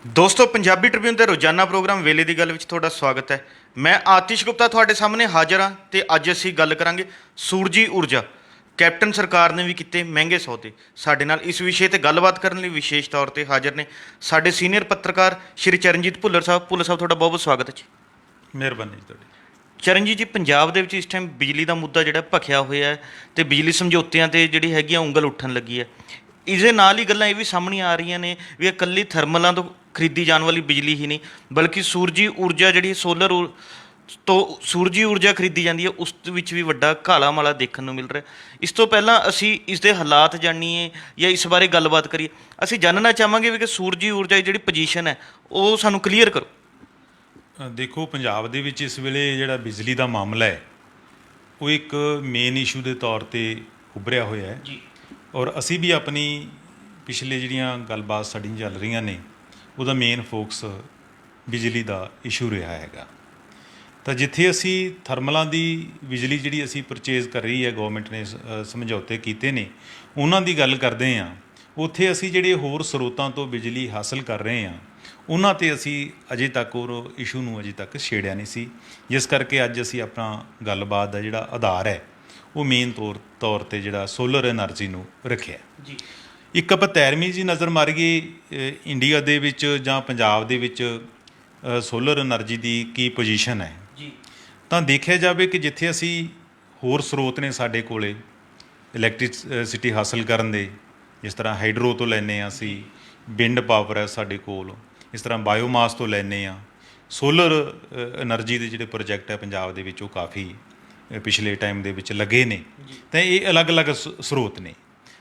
ਦੋਸਤੋ ਪੰਜਾਬੀ ਟ੍ਰਿਬਿਊਨ ਦੇ ਰੋਜ਼ਾਨਾ ਪ੍ਰੋਗਰਾਮ ਵੇਲੇ ਦੀ ਗੱਲ ਵਿੱਚ ਤੁਹਾਡਾ ਸਵਾਗਤ ਹੈ। ਮੈਂ ਆਤਿਸ਼ ਗੁਪਤਾ ਤੁਹਾਡੇ ਸਾਹਮਣੇ ਹਾਜ਼ਰ ਹਾਂ ਤੇ ਅੱਜ ਅਸੀਂ ਗੱਲ ਕਰਾਂਗੇ ਸੂਰਜੀ ਊਰਜਾ। ਕੈਪਟਨ ਸਰਕਾਰ ਨੇ ਵੀ ਕੀਤੇ ਮਹਿੰਗੇ ਸੌਦੇ। ਸਾਡੇ ਨਾਲ ਇਸ ਵਿਸ਼ੇ ਤੇ ਗੱਲਬਾਤ ਕਰਨ ਲਈ ਵਿਸ਼ੇਸ਼ ਤੌਰ ਤੇ ਹਾਜ਼ਰ ਨੇ ਸਾਡੇ ਸੀਨੀਅਰ ਪੱਤਰਕਾਰ ਸ਼੍ਰੀ ਚਰਨਜੀਤ ਭੁੱਲਰ ਸਾਹਿਬ। ਭੁੱਲਰ ਸਾਹਿਬ, ਤੁਹਾਡਾ ਬਹੁਤ ਬਹੁਤ ਸਵਾਗਤ ਹੈ ਜੀ। ਮਿਹਰਬਾਨੀ ਜੀ ਤੁਹਾਡੀ। ਚਰਨਜੀਤ ਜੀ, ਪੰਜਾਬ ਦੇ ਵਿੱਚ ਇਸ ਟਾਈਮ ਬਿਜਲੀ ਦਾ ਮੁੱਦਾ ਜਿਹੜਾ ਭਖਿਆ ਹੋਇਆ ਹੈ ਤੇ ਬਿਜਲੀ ਸਮਝੌਤਿਆਂ ਤੇ ਜਿਹੜੀ ਹੈਗੀ ਆ ਉਂਗਲ ਉੱਠਣ ਲੱਗੀ ਹੈ। ਇਸ ਦੇ ਨਾਲ ਹੀ ਗੱਲਾਂ ਇਹ ਵੀ ਸਾਹਮਣੇ ਆ ਰਹੀਆਂ ਨੇ ਵੀ ਇਕੱਲੀ ਥਰਮਲਾਂ ਤੋਂ ਖਰੀਦੀ ਜਾਣ ਵਾਲੀ ਬਿਜਲੀ ਹੀ ਨਹੀਂ, ਬਲਕਿ ਸੂਰਜੀ ਊਰਜਾ ਜਿਹੜੀ ਤੋਂ ਸੂਰਜੀ ਊਰਜਾ ਖਰੀਦੀ ਜਾਂਦੀ ਹੈ, ਉਸ ਵਿੱਚ ਵੀ ਵੱਡਾ ਘਾਲਾ ਮਾਲਾ ਦੇਖਣ ਨੂੰ ਮਿਲ ਰਿਹਾ। ਇਸ ਤੋਂ ਪਹਿਲਾਂ ਅਸੀਂ ਇਸ ਦੇ ਹਾਲਾਤ ਜਾਣੀਏ ਜਾਂ ਇਸ ਬਾਰੇ ਗੱਲਬਾਤ ਕਰੀਏ, ਅਸੀਂ ਜਾਣਨਾ ਚਾਹਾਂਗੇ ਵੀ ਕਿ ਸੂਰਜੀ ਊਰਜਾ ਦੀ ਜਿਹੜੀ ਪੋਜੀਸ਼ਨ ਹੈ ਉਹ ਸਾਨੂੰ ਕਲੀਅਰ ਕਰੋ। ਦੇਖੋ, ਪੰਜਾਬ ਦੇ ਵਿੱਚ ਇਸ ਵੇਲੇ ਜਿਹੜਾ ਬਿਜਲੀ ਦਾ ਮਾਮਲਾ ਹੈ ਉਹ ਇੱਕ ਮੇਨ ਇਸ਼ੂ ਦੇ ਤੌਰ 'ਤੇ ਉੱਭਰਿਆ ਹੋਇਆ ਹੈ ਜੀ। ਔਰ ਅਸੀਂ ਵੀ ਆਪਣੀ ਪਿਛਲੇ ਜਿਹੜੀਆਂ ਗੱਲਬਾਤ ਸਾਡੀਆਂ ਚੱਲ ਰਹੀਆਂ ਨੇ ਉਹਦਾ ਮੇਨ ਫੋਕਸ ਬਿਜਲੀ ਦਾ ਇਸ਼ੂ ਰਿਹਾ ਹੈਗਾ। ਤਾਂ ਜਿੱਥੇ ਅਸੀਂ ਥਰਮਲਾਂ ਦੀ ਬਿਜਲੀ ਜਿਹੜੀ ਅਸੀਂ ਪਰਚੇਜ਼ ਕਰ ਰਹੀ ਹੈ, ਗੌਰਮੈਂਟ ਨੇ ਸਮਝੌਤੇ ਕੀਤੇ ਨੇ, ਉਹਨਾਂ ਦੀ ਗੱਲ ਕਰਦੇ ਹਾਂ। ਉੱਥੇ ਅਸੀਂ ਜਿਹੜੇ ਹੋਰ ਸਰੋਤਾਂ ਤੋਂ ਬਿਜਲੀ ਹਾਸਲ ਕਰ ਰਹੇ ਹਾਂ ਉਹਨਾਂ 'ਤੇ ਅਸੀਂ ਅਜੇ ਤੱਕ ਉਹ ਇਸ਼ੂ ਨੂੰ ਅਜੇ ਤੱਕ ਛੇੜਿਆ ਨਹੀਂ ਸੀ, ਜਿਸ ਕਰਕੇ ਅੱਜ ਅਸੀਂ ਆਪਣਾ ਗੱਲਬਾਤ ਦਾ ਜਿਹੜਾ ਆਧਾਰ ਹੈ ਉਹ ਮੇਨ ਤੌਰ 'ਤੇ ਜਿਹੜਾ ਸੋਲਰ ਐਨਰਜੀ ਨੂੰ ਰੱਖਿਆ ਜੀ। ਇੱਕ ਆਪਾਂ ਤੈਰਵੀਂ ਜੀ ਨਜ਼ਰ ਮਾਰੀਏ ਇੰਡੀਆ ਦੇ ਵਿੱਚ ਜਾਂ ਪੰਜਾਬ ਦੇ ਵਿੱਚ ਸੋਲਰ ਐਨਰਜੀ ਦੀ ਕੀ ਪੋਜੀਸ਼ਨ ਹੈ, ਜੀ। ਤਾਂ ਦੇਖਿਆ ਜਾਵੇ ਕਿ ਜਿੱਥੇ ਅਸੀਂ ਹੋਰ ਸਰੋਤ ਨੇ ਸਾਡੇ ਕੋਲੇ ਇਲੈਕਟ੍ਰਿਸਿਟੀ ਹਾਸਲ ਕਰਨ ਦੇ, ਜਿਸ ਤਰ੍ਹਾਂ ਹਾਈਡਰੋ ਤੋਂ ਲੈਂਦੇ ਹਾਂ ਅਸੀਂ, ਵਿੰਡ ਪਾਵਰ ਹੈ ਸਾਡੇ ਕੋਲ, ਇਸ ਤਰ੍ਹਾਂ ਬਾਇਓਮਾਸ ਤੋਂ ਲੈਂਦੇ ਹਾਂ। ਸੋਲਰ ਐਨਰਜੀ ਦੇ ਜਿਹੜੇ ਪ੍ਰੋਜੈਕਟ ਹੈ ਪੰਜਾਬ ਦੇ ਵਿੱਚ ਉਹ ਕਾਫੀ ਪਿਛਲੇ ਟਾਈਮ ਦੇ ਵਿੱਚ ਲੱਗੇ ਨੇ, ਤਾਂ ਇਹ ਅਲੱਗ-ਅਲੱਗ ਸਰੋਤ ਨੇ।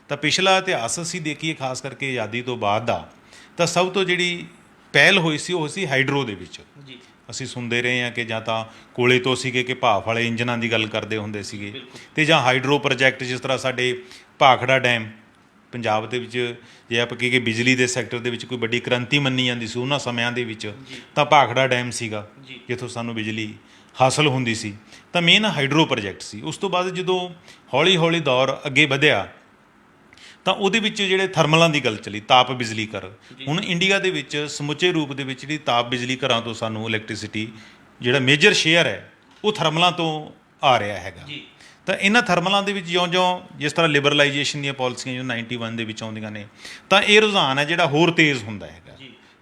ਤਾਂ ਪਿਛਲਾ ਇਤਿਹਾਸ ਅਸੀਂ ਦੇਖੀਏ, ਖਾਸ ਕਰਕੇ ਆਜ਼ਾਦੀ ਤੋਂ ਬਾਅਦ ਦਾ, ਤਾਂ ਸਭ ਤੋਂ ਜਿਹੜੀ ਪਹਿਲ ਹੋਈ ਸੀ ਉਹ ਸੀ ਹਾਈਡਰੋ ਦੇ ਵਿੱਚ। ਜੀ। ਅਸੀਂ ਸੁਣਦੇ ਰਹੇ ਹਾਂ ਕਿ ਜਾਂ ਤਾਂ ਕੋਲੇ ਤੋਂ ਸੀਗੇ ਕਿ ਭਾਫ ਵਾਲੇ ਇੰਜਨਾਂ ਦੀ ਗੱਲ ਕਰਦੇ ਹੁੰਦੇ ਸੀਗੇ, ਅਤੇ ਜਾਂ ਹਾਈਡਰੋ ਪ੍ਰੋਜੈਕਟ, ਜਿਸ ਤਰ੍ਹਾਂ ਸਾਡੇ ਭਾਖੜਾ ਡੈਮ ਪੰਜਾਬ ਦੇ ਵਿੱਚ, ਜੇ ਆਪਾਂ ਕਹੀਏ ਬਿਜਲੀ ਦੇ ਸੈਕਟਰ ਦੇ ਵਿੱਚ ਕੋਈ ਵੱਡੀ ਕ੍ਰਾਂਤੀ ਮੰਨੀ ਜਾਂਦੀ ਸੀ ਉਹਨਾਂ ਸਮਿਆਂ ਦੇ ਵਿੱਚ, ਤਾਂ ਭਾਖੜਾ ਡੈਮ ਸੀਗਾ ਜਿੱਥੋਂ ਸਾਨੂੰ ਬਿਜਲੀ ਹਾਸਲ ਹੁੰਦੀ ਸੀ। ਤਾਂ ਮੇਨ ਹਾਈਡਰੋ ਪ੍ਰੋਜੈਕਟ ਸੀ। ਉਸ ਤੋਂ ਬਾਅਦ ਜਦੋਂ ਹੌਲੀ ਹੌਲੀ ਦੌਰ ਅੱਗੇ ਵਧਿਆ ਤਾਂ ਉਹਦੇ ਵਿੱਚ ਜਿਹੜੇ ਥਰਮਲਾਂ ਦੀ ਗੱਲ ਚੱਲੀ, ਤਾਪ ਬਿਜਲੀ ਘਰ। ਹੁਣ ਇੰਡੀਆ ਦੇ ਵਿੱਚ ਸਮੁੱਚੇ ਰੂਪ ਦੇ ਵਿੱਚ ਜਿਹੜੀ ਤਾਪ ਬਿਜਲੀ ਘਰਾਂ ਤੋਂ ਸਾਨੂੰ ਇਲੈਕਟ੍ਰਿਸਿਟੀ ਜਿਹੜਾ ਮੇਜਰ ਸ਼ੇਅਰ ਹੈ ਉਹ ਥਰਮਲਾਂ ਤੋਂ ਆ ਰਿਹਾ ਹੈਗਾ। ਤਾਂ ਇਹਨਾਂ ਥਰਮਲਾਂ ਦੇ ਵਿੱਚ ਜਿਉਂ-ਜਿਉਂ ਜਿਸ ਤਰ੍ਹਾਂ ਲਿਬਰਲਾਈਜੇਸ਼ਨ ਦੀਆਂ ਪਾਲਿਸੀਆਂ ਜੋ 91 ਦੇ ਵਿੱਚ ਆਉਂਦੀਆਂ ਨੇ, ਤਾਂ ਇਹ ਰੁਝਾਨ ਹੈ ਜਿਹੜਾ ਹੋਰ ਤੇਜ਼ ਹੁੰਦਾ ਹੈਗਾ।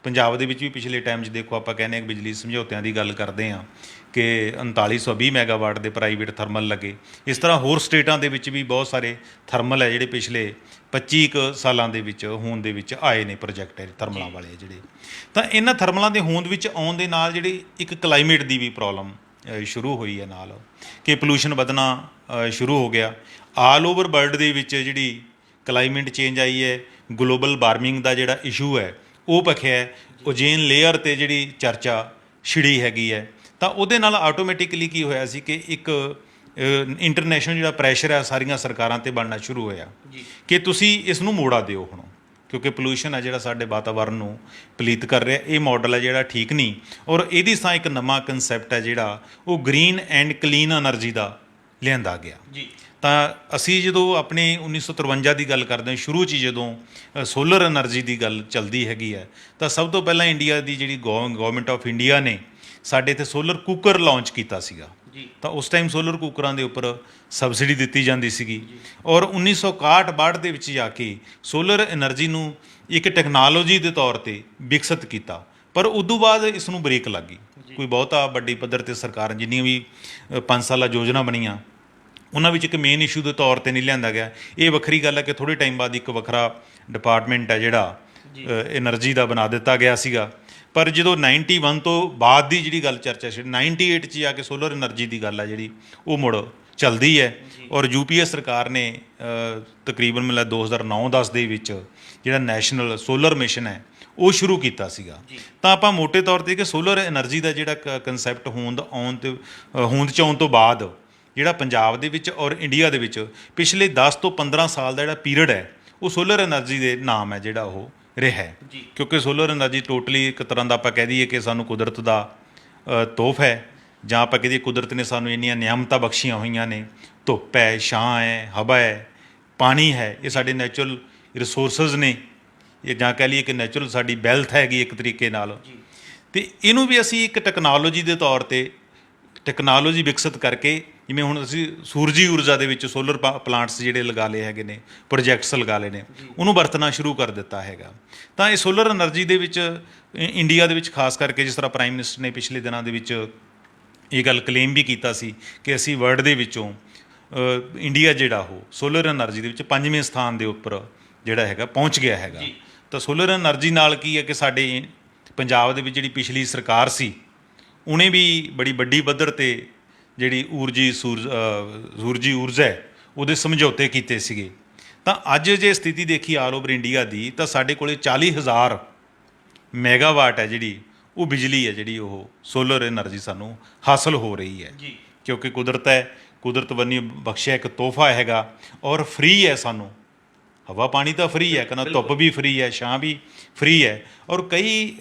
ਪੰਜਾਬ ਦੇ ਵਿੱਚ ਵੀ ਪਿਛਲੇ ਟਾਈਮ 'ਚ ਦੇਖੋ, ਆਪਾਂ ਕਹਿੰਦੇ ਹਾਂ ਬਿਜਲੀ ਸਮਝੌਤਿਆਂ ਦੀ ਗੱਲ ਕਰਦੇ ਹਾਂ ਕਿ 3920 ਮੈਗਾਵਾਟ ਦੇ ਪ੍ਰਾਈਵੇਟ ਥਰਮਲ ਲੱਗੇ। ਇਸ ਤਰ੍ਹਾਂ ਹੋਰ ਸਟੇਟਾਂ ਦੇ ਵਿੱਚ ਵੀ ਬਹੁਤ ਸਾਰੇ ਥਰਮਲ ਹੈ ਜਿਹੜੇ ਪਿਛਲੇ 25 ਕੁ ਸਾਲਾਂ ਦੇ ਵਿੱਚ ਹੋਂਦ ਦੇ ਵਿੱਚ ਆਏ ਨੇ ਪ੍ਰੋਜੈਕਟ ਹੈ ਥਰਮਲਾਂ ਵਾਲੇ ਜਿਹੜੇ। ਤਾਂ ਇਹਨਾਂ ਥਰਮਲਾਂ ਦੇ ਹੋਂਦ ਵਿੱਚ ਆਉਣ ਦੇ ਨਾਲ ਜਿਹੜੀ ਇੱਕ ਕਲਾਈਮੇਟ ਦੀ ਵੀ ਪ੍ਰੋਬਲਮ ਸ਼ੁਰੂ ਹੋਈ ਹੈ ਨਾਲ, ਕਿ ਪੋਲੂਸ਼ਨ ਵਧਣਾ ਸ਼ੁਰੂ ਹੋ ਗਿਆ। ਆਲ ਓਵਰ ਵਰਲਡ ਦੇ ਵਿੱਚ ਜਿਹੜੀ ਕਲਾਈਮੇਟ ਚੇਂਜ ਆਈ ਹੈ, ਗਲੋਬਲ ਵਾਰਮਿੰਗ ਦਾ ਜਿਹੜਾ ਇਸ਼ੂ ਹੈ ਉਹ ਭਖਿਆ ਹੈ। ਓਜ਼ੇਨ ਲੇਅਰ 'ਤੇ ਜਿਹੜੀ ਚਰਚਾ ਛਿੜੀ ਹੈਗੀ ਹੈ, ਤਾਂ ਉਹਦੇ ਨਾਲ ਆਟੋਮੈਟਿਕਲੀ ਕੀ ਹੋਇਆ ਸੀ ਕਿ ਇੱਕ ਇੰਟਰਨੈਸ਼ਨਲ ਜਿਹੜਾ ਪ੍ਰੈਸ਼ਰ ਹੈ ਸਾਰੀਆਂ ਸਰਕਾਰਾਂ 'ਤੇ ਬਣਨਾ ਸ਼ੁਰੂ ਹੋਇਆ ਕਿ ਤੁਸੀਂ ਇਸ ਨੂੰ ਮੋੜਾ ਦਿਓ ਹੁਣ, ਕਿਉਂਕਿ ਪੋਲੂਸ਼ਨ ਹੈ ਜਿਹੜਾ ਸਾਡੇ ਵਾਤਾਵਰਨ ਨੂੰ ਪਲੀਤ ਕਰ ਰਿਹਾ। ਇਹ ਮਾਡਲ ਹੈ ਜਿਹੜਾ ਠੀਕ ਨਹੀਂ, ਔਰ ਇਹਦੀ ਥਾਂ ਇੱਕ ਨਵਾਂ ਕਨਸੈਪਟ ਹੈ ਜਿਹੜਾ ਉਹ ਗ੍ਰੀਨ ਐਂਡ ਕਲੀਨ ਐਨਰਜੀ ਦਾ ਲਿਆਂਦਾ ਗਿਆ। ਤਾਂ ਅਸੀਂ ਜਦੋਂ ਆਪਣੇ 1953 ਦੀ ਗੱਲ ਕਰਦੇ ਹਾਂ, ਸ਼ੁਰੂ 'ਚ ਹੀ ਜਦੋਂ ਸੋਲਰ ਐਨਰਜੀ ਦੀ ਗੱਲ ਚੱਲਦੀ ਹੈਗੀ ਹੈ, ਤਾਂ ਸਭ ਤੋਂ ਪਹਿਲਾਂ ਇੰਡੀਆ ਦੀ ਜਿਹੜੀ ਗੌਰਮੈਂਟ ਆਫ ਇੰਡੀਆ ਨੇ ਸਾਡੇ ਇੱਥੇ ਸੋਲਰ ਕੁੱਕਰ ਲਾਂਚ ਕੀਤਾ ਸੀਗਾ। ਤਾਂ ਉਸ ਟਾਈਮ ਸੋਲਰ ਕੁੱਕਰਾਂ ਦੇ ਉੱਪਰ ਸਬਸਿਡੀ ਦਿੱਤੀ ਜਾਂਦੀ ਸੀਗੀ, ਔਰ 1961-62 ਦੇ ਵਿੱਚ ਜਾ ਕੇ ਸੋਲਰ ਐਨਰਜੀ ਨੂੰ ਇੱਕ ਟੈਕਨੋਲੋਜੀ ਦੇ ਤੌਰ 'ਤੇ ਵਿਕਸਿਤ ਕੀਤਾ। ਪਰ ਉਦੋਂ ਬਾਅਦ ਇਸ ਨੂੰ ਬ੍ਰੇਕ ਲੱਗ ਗਈ। ਕੋਈ ਬਹੁਤਾ ਵੱਡੀ ਪੱਧਰ 'ਤੇ ਸਰਕਾਰ ਜਿੰਨੀਆਂ ਵੀ 5 ਸਾਲਾ ਯੋਜਨਾ ਬਣੀਆਂ ਉਹਨਾਂ ਵਿੱਚ ਇੱਕ ਮੇਨ ਇਸ਼ੂ ਦੇ ਤੌਰ 'ਤੇ ਨਹੀਂ ਲਿਆਂਦਾ ਗਿਆ। ਇਹ ਵੱਖਰੀ ਗੱਲ ਹੈ ਕਿ ਥੋੜ੍ਹੇ ਟਾਈਮ ਬਾਅਦ ਇੱਕ ਵੱਖਰਾ ਡਿਪਾਰਟਮੈਂਟ ਹੈ ਜਿਹੜਾ ਐਨਰਜੀ ਦਾ ਬਣਾ ਦਿੱਤਾ ਗਿਆ ਸੀਗਾ। ਪਰ ਜਦੋਂ 91 ਤੋਂ ਬਾਅਦ ਦੀ ਜਿਹੜੀ ਗੱਲ ਚਰਚਾ ਸੀ, 98 'ਚ ਜਾ ਕੇ ਸੋਲਰ ਐਨਰਜੀ ਦੀ ਗੱਲ ਹੈ ਜਿਹੜੀ ਉਹ ਮੁੜ ਚੱਲਦੀ ਹੈ। ਔਰ UPA ਸਰਕਾਰ ਨੇ ਤਕਰੀਬਨ ਮਤਲਬ 2009-10 ਦੇ ਵਿੱਚ ਜਿਹੜਾ ਨੈਸ਼ਨਲ ਸੋਲਰ ਮਿਸ਼ਨ ਹੈ ਉਹ ਸ਼ੁਰੂ ਕੀਤਾ ਸੀਗਾ। ਤਾਂ ਆਪਾਂ ਮੋਟੇ ਤੌਰ 'ਤੇ ਕਿ ਸੋਲਰ ਐਨਰਜੀ ਦਾ ਜਿਹੜਾ ਕਨਸੈਪਟ ਹੋਂਦ 'ਚ ਆਉਣ ਤੋਂ ਬਾਅਦ ਜਿਹੜਾ ਪੰਜਾਬ ਦੇ ਵਿੱਚ ਔਰ ਇੰਡੀਆ ਦੇ ਵਿੱਚ ਪਿਛਲੇ 10 ਤੋਂ 15 ਸਾਲ ਦਾ ਜਿਹੜਾ ਪੀਰੀਅਡ ਹੈ ਉਹ ਸੋਲਰ ਐਨਰਜੀ ਦੇ ਨਾਮ ਹੈ ਜਿਹੜਾ ਉਹ ਰਿਹਾ ਹੈ। ਕਿਉਂਕਿ ਸੋਲਰ ਐਨਰਜੀ ਟੋਟਲੀ ਇੱਕ ਤਰ੍ਹਾਂ ਦਾ ਆਪਾਂ ਕਹਿ ਦਈਏ ਕਿ ਸਾਨੂੰ ਕੁਦਰਤ ਦਾ ਤੋਹਫਾ ਹੈ, ਜਾਂ ਆਪਾਂ ਕਹੀਏ ਕੁਦਰਤ ਨੇ ਸਾਨੂੰ ਇੰਨੀਆਂ ਨਿਆਮਤਾਂ ਬਖਸ਼ੀਆਂ ਹੋਈਆਂ ਨੇ। ਧੁੱਪ ਹੈ, ਛਾਂ ਹੈ, ਹਵਾ ਹੈ, ਪਾਣੀ ਹੈ, ਇਹ ਸਾਡੇ ਨੈਚੁਰਲ ਰਿਸੋਰਸਿਸ ਨੇ। ਜਾਂ ਕਹਿ ਲਈਏ ਕਿ ਨੈਚੁਰਲ ਸਾਡੀ ਵੈਲਥ ਹੈਗੀ ਇੱਕ ਤਰੀਕੇ ਨਾਲ। ਅਤੇ ਇਹਨੂੰ ਵੀ ਅਸੀਂ ਇੱਕ ਟੈਕਨੋਲੋਜੀ ਦੇ ਤੌਰ 'ਤੇ ਟੈਕਨੋਲੋਜੀ ਵਿਕਸਿਤ ਕਰਕੇ, ਜਿਵੇਂ ਹੁਣ ਅਸੀਂ ਸੂਰਜੀ ਊਰਜਾ ਦੇ ਵਿੱਚ ਸੋਲਰ ਪਲਾਂਟਸ ਜਿਹੜੇ ਲਗਾ ਲਏ ਹੈਗੇ ਨੇ, ਪ੍ਰੋਜੈਕਟਸ ਲਗਾ ਲਏ ਨੇ, ਉਹਨੂੰ ਵਰਤਣਾ ਸ਼ੁਰੂ ਕਰ ਦਿੱਤਾ ਹੈਗਾ। ਤਾਂ ਇਹ ਸੋਲਰ ਐਨਰਜੀ ਦੇ ਵਿੱਚ ਇੰਡੀਆ ਦੇ ਵਿੱਚ ਖਾਸ ਕਰਕੇ, ਜਿਸ ਤਰ੍ਹਾਂ ਪ੍ਰਾਈਮ ਮਿਨਿਸਟਰ ਨੇ ਪਿਛਲੇ ਦਿਨਾਂ ਦੇ ਵਿੱਚ ਇਹ ਗੱਲ ਕਲੇਮ ਵੀ ਕੀਤਾ ਸੀ ਕਿ ਅਸੀਂ ਵਰਲਡ ਦੇ ਵਿੱਚੋਂ ਇੰਡੀਆ ਜਿਹੜਾ ਉਹ ਸੋਲਰ ਐਨਰਜੀ ਦੇ ਵਿੱਚ 5ਵੇਂ ਸਥਾਨ ਦੇ ਉੱਪਰ ਜਿਹੜਾ ਹੈਗਾ ਪਹੁੰਚ ਗਿਆ ਹੈਗਾ। ਤਾਂ ਸੋਲਰ ਐਨਰਜੀ ਨਾਲ ਕੀ ਹੈ ਕਿ ਸਾਡੇ ਪੰਜਾਬ ਦੇ ਵਿੱਚ ਜਿਹੜੀ ਪਿਛਲੀ ਸਰਕਾਰ ਸੀ, ਉਹਨੇ ਵੀ ਬੜੀ ਵੱਡੀ ਪੱਧਰ 'ਤੇ ਜਿਹੜੀ ਸੂਰਜੀ ਊਰਜਾ ਹੈ ਉਹਦੇ ਸਮਝੌਤੇ ਕੀਤੇ ਸੀਗੇ। ਤਾਂ ਅੱਜ ਜੇ ਸਥਿਤੀ ਦੇਖੀ ਆਲ ਓਵਰ ਇੰਡੀਆ ਦੀ, ਤਾਂ ਸਾਡੇ ਕੋਲੇ 40,000 ਮੈਗਾਵਾਟ ਹੈ ਜਿਹੜੀ ਉਹ ਬਿਜਲੀ ਹੈ, ਜਿਹੜੀ ਉਹ ਸੋਲਰ ਐਨਰਜੀ ਸਾਨੂੰ ਹਾਸਲ ਹੋ ਰਹੀ ਹੈ। ਕਿਉਂਕਿ ਕੁਦਰਤ ਹੈ, ਕੁਦਰਤ ਵੱਲੋਂ ਬਖਸ਼ਿਆ ਇੱਕ ਤੋਹਫਾ ਹੈਗਾ, ਔਰ ਫ੍ਰੀ ਹੈ ਸਾਨੂੰ। ਹਵਾ ਪਾਣੀ ਤਾਂ ਫ੍ਰੀ ਹੈ, ਕਹਿੰਦਾ ਧੁੱਪ ਵੀ ਫ੍ਰੀ ਹੈ, ਛਾਂ ਵੀ ਫ੍ਰੀ ਹੈ। ਔਰ ਕਈ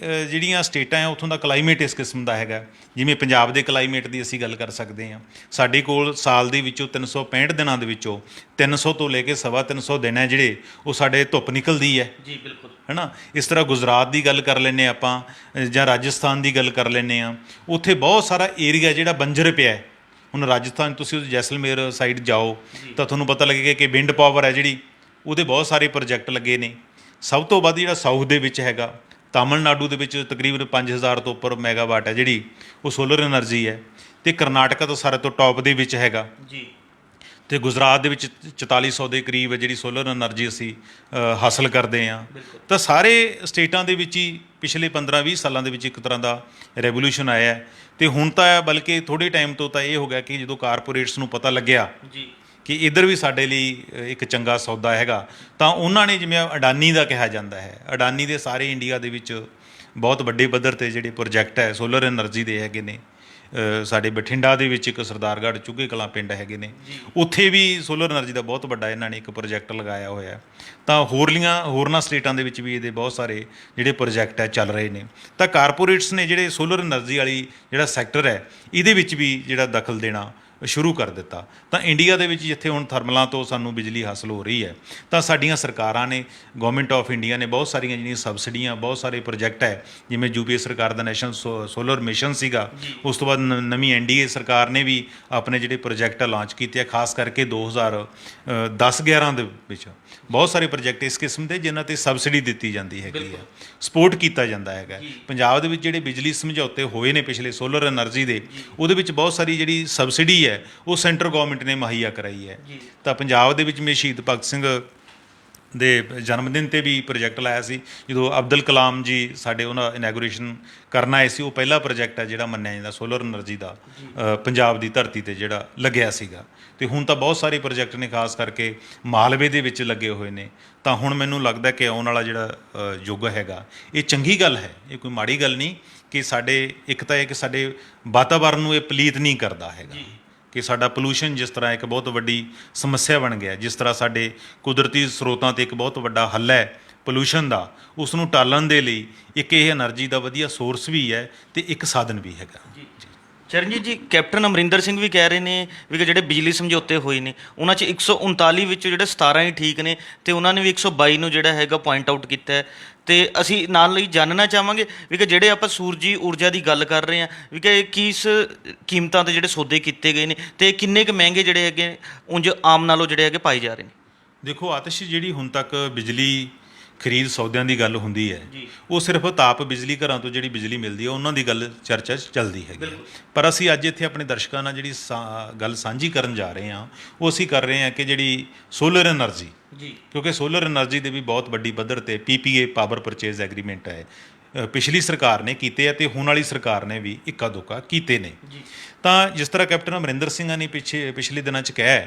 ਜਿਹੜੀਆਂ ਸਟੇਟਾਂ ਹੈ ਉੱਥੋਂ ਦਾ ਕਲਾਈਮੇਟ ਇਸ ਕਿਸਮ ਦਾ ਹੈਗਾ। ਜਿਵੇਂ ਪੰਜਾਬ ਦੇ ਕਲਾਈਮੇਟ ਦੀ ਅਸੀਂ ਗੱਲ ਕਰ ਸਕਦੇ ਹਾਂ। ਸਾਡੇ ਕੋਲ ਸਾਲ ਦੇ ਵਿੱਚੋਂ 365 ਦਿਨਾਂ ਦੇ ਵਿੱਚੋਂ 300 ਤੋਂ ਲੈ ਕੇ 350 ਦਿਨ ਹੈ ਜਿਹੜੇ ਉਹ ਸਾਡੇ ਧੁੱਪ ਨਿਕਲਦੀ ਹੈ। ਜੀ ਬਿਲਕੁਲ, ਹੈ ਨਾ। ਇਸ ਤਰ੍ਹਾਂ ਗੁਜਰਾਤ ਦੀ ਗੱਲ ਕਰ ਲੈਂਦੇ ਆਪਾਂ, ਜਾਂ ਰਾਜਸਥਾਨ ਦੀ ਗੱਲ ਕਰ ਲੈਂਦੇ ਹਾਂ, ਉੱਥੇ ਬਹੁਤ ਸਾਰਾ ਏਰੀਆ ਜਿਹੜਾ ਬੰਜਰ ਪਿਆ। ਹੁਣ ਰਾਜਸਥਾਨ ਤੁਸੀਂ ਜੈਸਲਮੇਰ ਸਾਈਡ ਜਾਓ ਤਾਂ ਤੁਹਾਨੂੰ ਪਤਾ ਲੱਗੇਗਾ ਕਿ ਵਿੰਡ ਪਾਵਰ ਹੈ ਜਿਹੜੀ, ਉਹਦੇ ਬਹੁਤ ਸਾਰੇ ਪ੍ਰੋਜੈਕਟ ਲੱਗੇ ਨੇ। ਸਭ ਤੋਂ ਵੱਧ ਜਿਹੜਾ ਸਾਊਥ ਦੇ ਵਿੱਚ ਹੈਗਾ, ਤਾਮਿਲਨਾਡੂ ਦੇ ਵਿੱਚ ਤਕਰੀਬਨ 5,000 ਤੋਂ ਉੱਪਰ ਮੈਗਾਵਾਟ ਹੈ ਜਿਹੜੀ ਉਹ ਸੋਲਰ ਐਨਰਜੀ ਹੈ। ਅਤੇ ਕਰਨਾਟਕਾ ਤਾਂ ਸਾਰੇ ਤੋਂ ਟੌਪ ਦੇ ਵਿੱਚ ਹੈਗਾ ਜੀ। ਅਤੇ ਗੁਜਰਾਤ ਦੇ ਵਿੱਚ 4400 ਦੇ ਕਰੀਬ ਹੈ ਜਿਹੜੀ ਸੋਲਰ ਐਨਰਜੀ ਅਸੀਂ ਹਾਸਲ ਕਰਦੇ ਹਾਂ। ਤਾਂ ਸਾਰੇ ਸਟੇਟਾਂ ਦੇ ਵਿੱਚ ਹੀ ਪਿਛਲੇ 15-20 ਸਾਲਾਂ ਦੇ ਵਿੱਚ ਇੱਕ ਤਰ੍ਹਾਂ ਦਾ ਰੈਵੋਲੂਸ਼ਨ ਆਇਆ। ਅਤੇ ਹੁਣ ਤਾਂ ਬਲਕਿ ਥੋੜ੍ਹੇ ਟਾਈਮ ਤੋਂ ਤਾਂ ਇਹ ਹੋ ਗਿਆ ਕਿ ਜਦੋਂ ਕਾਰਪੋਰੇਟਸ ਨੂੰ ਪਤਾ ਲੱਗਿਆ ਕਿ ਇੱਧਰ ਵੀ ਸਾਡੇ ਲਈ ਇੱਕ ਚੰਗਾ ਸੌਦਾ ਹੈਗਾ, ਤਾਂ ਉਹਨਾਂ ਨੇ, ਜਿਵੇਂ ਅਡਾਨੀ ਦਾ ਕਿਹਾ ਜਾਂਦਾ ਹੈ, ਅਡਾਨੀ ਦੇ ਸਾਰੇ ਇੰਡੀਆ ਦੇ ਵਿੱਚ ਬਹੁਤ ਵੱਡੇ ਪੱਧਰ 'ਤੇ ਜਿਹੜੇ ਪ੍ਰੋਜੈਕਟ ਹੈ ਸੋਲਰ ਐਨਰਜੀ ਦੇ ਹੈਗੇ ਨੇ। ਸਾਡੇ ਬਠਿੰਡਾ ਦੇ ਵਿੱਚ ਇੱਕ ਸਰਦਾਰਗੜ੍ਹ ਚੁੱਗੇ ਕਲਾਂ ਪਿੰਡ ਹੈਗੇ ਨੇ, ਉੱਥੇ ਵੀ ਸੋਲਰ ਐਨਰਜੀ ਦਾ ਬਹੁਤ ਵੱਡਾ ਇਹਨਾਂ ਨੇ ਇੱਕ ਪ੍ਰੋਜੈਕਟ ਲਗਾਇਆ ਹੋਇਆ। ਤਾਂ ਹੋਰਨਾਂ ਸਟੇਟਾਂ ਦੇ ਵਿੱਚ ਵੀ ਇਹਦੇ ਬਹੁਤ ਸਾਰੇ ਜਿਹੜੇ ਪ੍ਰੋਜੈਕਟ ਹੈ ਚੱਲ ਰਹੇ ਨੇ। ਤਾਂ ਕਾਰਪੋਰੇਟਸ ਨੇ ਜਿਹੜੇ ਸੋਲਰ ਐਨਰਜੀ ਵਾਲੀ ਜਿਹੜਾ ਸੈਕਟਰ ਹੈ ਇਹਦੇ ਵਿੱਚ ਵੀ ਜਿਹੜਾ ਦਖਲ ਦੇਣਾ ਸ਼ੁਰੂ ਕਰ ਦਿੱਤਾ। ਤਾਂ ਇੰਡੀਆ ਦੇ ਵਿੱਚ ਜਿੱਥੇ ਹੁਣ ਥਰਮਲਾਂ ਤੋਂ ਸਾਨੂੰ ਬਿਜਲੀ ਹਾਸਲ ਹੋ ਰਹੀ ਹੈ, ਤਾਂ ਸਾਡੀਆਂ ਸਰਕਾਰਾਂ ਨੇ, ਗਵਰਨਮੈਂਟ ਆਫ ਇੰਡੀਆ ਨੇ ਬਹੁਤ ਸਾਰੀਆਂ ਜਿਹੜੀਆਂ ਸਬਸਿਡੀਆਂ, ਬਹੁਤ ਸਾਰੇ ਪ੍ਰੋਜੈਕਟ ਹੈ। ਜਿਵੇਂ ਯੂਪੀਏ ਸਰਕਾਰ ਦਾ ਨੈਸ਼ਨਲ ਸੋਲਰ ਮਿਸ਼ਨ ਸੀਗਾ, ਉਸ ਤੋਂ ਬਾਅਦ ਨਵੀਂ ਐਨਡੀਏ ਸਰਕਾਰ ਨੇ ਵੀ ਆਪਣੇ ਜਿਹੜੇ ਪ੍ਰੋਜੈਕਟ ਲਾਂਚ ਕੀਤੇ ਆ। ਖਾਸ ਕਰਕੇ 2010-11 ਦੇ ਵਿੱਚ ਬਹੁਤ ਸਾਰੇ ਪ੍ਰੋਜੈਕਟ ਇਸ ਕਿਸਮ ਦੇ ਜਿਨ੍ਹਾਂ 'ਤੇ ਸਬਸਿਡੀ ਦਿੱਤੀ ਜਾਂਦੀ ਹੈਗੀ ਹੈ, ਸਪੋਰਟ ਕੀਤਾ ਜਾਂਦਾ ਹੈਗਾ। ਪੰਜਾਬ ਦੇ ਵਿੱਚ ਜਿਹੜੇ ਬਿਜਲੀ ਸਮਝੌਤੇ ਹੋਏ ਨੇ ਪਿਛਲੇ ਸੋਲਰ ਐਨਰਜੀ ਦੇ, ਉਹਦੇ ਵਿੱਚ ਬਹੁਤ ਸਾਰੀ ਜਿਹੜੀ ਸਬਸਿਡੀ ਹੈ ਉਹ ਸੈਂਟਰ ਗਵਰਨਮੈਂਟ ਨੇ ਮੁਹੱਈਆ ਕਰਾਈ ਹੈ। ਤਾਂ ਪੰਜਾਬ ਦੇ ਵਿੱਚ ਮੈਂ ਸ਼ਹੀਦ ਭਗਤ ਸਿੰਘ ਦੇ ਜਨਮ ਦਿਨ 'ਤੇ ਵੀ ਪ੍ਰੋਜੈਕਟ ਲਾਇਆ ਸੀ। ਜਦੋਂ ਅਬਦੁਲ ਕਲਾਮ ਜੀ ਸਾਡੇ ਉਹਨਾਂ ਇਨੈਗੋਰੇਸ਼ਨ ਕਰਨ ਆਏ ਸੀ, ਉਹ ਪਹਿਲਾ ਪ੍ਰੋਜੈਕਟ ਹੈ ਜਿਹੜਾ ਮੰਨਿਆ ਜਾਂਦਾ ਸੋਲਰ ਐਨਰਜੀ ਦਾ ਪੰਜਾਬ ਦੀ ਧਰਤੀ 'ਤੇ ਜਿਹੜਾ ਲੱਗਿਆ ਸੀਗਾ। ਅਤੇ ਹੁਣ ਤਾਂ ਬਹੁਤ ਸਾਰੇ ਪ੍ਰੋਜੈਕਟ ਨੇ, ਖਾਸ ਕਰਕੇ ਮਾਲਵੇ ਦੇ ਵਿੱਚ ਲੱਗੇ ਹੋਏ ਨੇ। ਤਾਂ ਹੁਣ ਮੈਨੂੰ ਲੱਗਦਾ ਕਿ ਆਉਣ ਵਾਲਾ ਜਿਹੜਾ ਯੁੱਗ ਹੈਗਾ, ਇਹ ਚੰਗੀ ਗੱਲ ਹੈ, ਇਹ ਕੋਈ ਮਾੜੀ ਗੱਲ ਨਹੀਂ। ਕਿ ਸਾਡੇ ਇੱਕ ਤਾਂ ਇਹ ਕਿ ਸਾਡੇ ਵਾਤਾਵਰਨ ਨੂੰ ਇਹ ਪਲੀਤ ਨਹੀਂ ਕਰਦਾ ਹੈਗਾ, ਕਿ ਸਾਡਾ ਪੋਲੂਸ਼ਨ ਜਿਸ ਤਰ੍ਹਾਂ ਇੱਕ ਬਹੁਤ ਵੱਡੀ ਸਮੱਸਿਆ ਬਣ ਗਿਆ, ਜਿਸ ਤਰ੍ਹਾਂ ਸਾਡੇ ਕੁਦਰਤੀ ਸਰੋਤਾਂ 'ਤੇ ਇੱਕ ਬਹੁਤ ਵੱਡਾ ਹੱਲ ਹੈ ਪੋਲੂਸ਼ਨ ਦਾ, ਉਸ ਨੂੰ ਟਾਲਣ ਦੇ ਲਈ ਇੱਕ ਇਹ ਐਨਰਜੀ ਦਾ ਵਧੀਆ ਸੋਰਸ ਵੀ ਹੈ ਅਤੇ ਇੱਕ ਸਾਧਨ ਵੀ ਹੈਗਾ। ਚਰਨਜੀਤ ਜੀ, ਕੈਪਟਨ ਅਮਰਿੰਦਰ ਸਿੰਘ ਵੀ ਕਹਿ ਰਹੇ ਨੇ ਵੀ ਕਿ ਜਿਹੜੇ ਬਿਜਲੀ ਸਮਝੌਤੇ ਹੋਏ ਨੇ ਉਹਨਾਂ 'ਚ 139 ਵਿੱਚੋਂ ਜਿਹੜੇ 17 ਹੀ ਠੀਕ ਨੇ, ਅਤੇ ਉਹਨਾਂ ਨੇ ਵੀ 122 ਨੂੰ ਜਿਹੜਾ ਹੈਗਾ ਪੁਆਇੰਟ ਆਊਟ ਕੀਤਾ ਹੈ। ਅਤੇ ਅਸੀਂ ਨਾਲ ਲਈ ਜਾਣਨਾ ਚਾਹਾਂਗੇ ਵੀ ਕਿ ਜਿਹੜੇ ਆਪਾਂ ਸੂਰਜੀ ਊਰਜਾ ਦੀ ਗੱਲ ਕਰ ਰਹੇ ਹਾਂ, ਵੀ ਕਿ ਕਿਸ ਕੀਮਤਾਂ 'ਤੇ ਜਿਹੜੇ ਸੌਦੇ ਕੀਤੇ ਗਏ ਨੇ, ਅਤੇ ਕਿੰਨੇ ਕੁ ਮਹਿੰਗੇ ਜਿਹੜੇ ਹੈਗੇ ਉਂਝ ਆਮ ਨਾਲੋਂ ਜਿਹੜੇ ਹੈਗੇ ਪਾਏ ਜਾ ਰਹੇ ਨੇ। ਦੇਖੋ ਆਤਿਸ਼, ਜਿਹੜੀ ਹੁਣ ਤੱਕ ਬਿਜਲੀ ਖਰੀਦ ਸੌਦਿਆਂ ਦੀ ਗੱਲ ਹੁੰਦੀ ਹੈ, ਉਹ ਸਿਰਫ ਤਾਪ ਬਿਜਲੀ ਘਰਾਂ ਤੋਂ ਜਿਹੜੀ ਬਿਜਲੀ ਮਿਲਦੀ ਹੈ ਉਹਨਾਂ ਦੀ ਗੱਲ ਚਰਚਾ ਚੱਲਦੀ ਹੈਗੀ। ਪਰ ਅਸੀਂ ਅੱਜ ਇੱਥੇ ਆਪਣੇ ਦਰਸ਼ਕਾਂ ਨਾਲ ਜਿਹੜੀ ਗੱਲ ਸਾਂਝੀ ਕਰਨ ਜਾ ਰਹੇ ਹਾਂ, ਉਹ ਅਸੀਂ ਕਰ ਰਹੇ ਹਾਂ ਕਿ ਜਿਹੜੀ ਸੋਲਰ ਐਨਰਜੀ, ਕਿਉਂਕਿ ਸੋਲਰ ਐਨਰਜੀ ਦੇ ਵੀ ਬਹੁਤ ਵੱਡੀ ਪੱਧਰ 'ਤੇ PPA ਪਾਵਰ ਪਰਚੇਜ਼ ਐਗਰੀਮੈਂਟ ਹੈ ਪਿਛਲੀ ਸਰਕਾਰ ਨੇ ਕੀਤੇ ਆ, ਅਤੇ ਹੁਣ ਵਾਲੀ ਸਰਕਾਰ ਨੇ ਵੀ ਇੱਕਾ ਦੁੱਕਾ ਕੀਤੇ ਨੇ। ਤਾਂ ਜਿਸ ਤਰ੍ਹਾਂ ਕੈਪਟਨ ਅਮਰਿੰਦਰ ਸਿੰਘਾਂ ਨੇ ਪਿਛਲੇ ਦਿਨਾਂ 'ਚ ਕਿਹਾ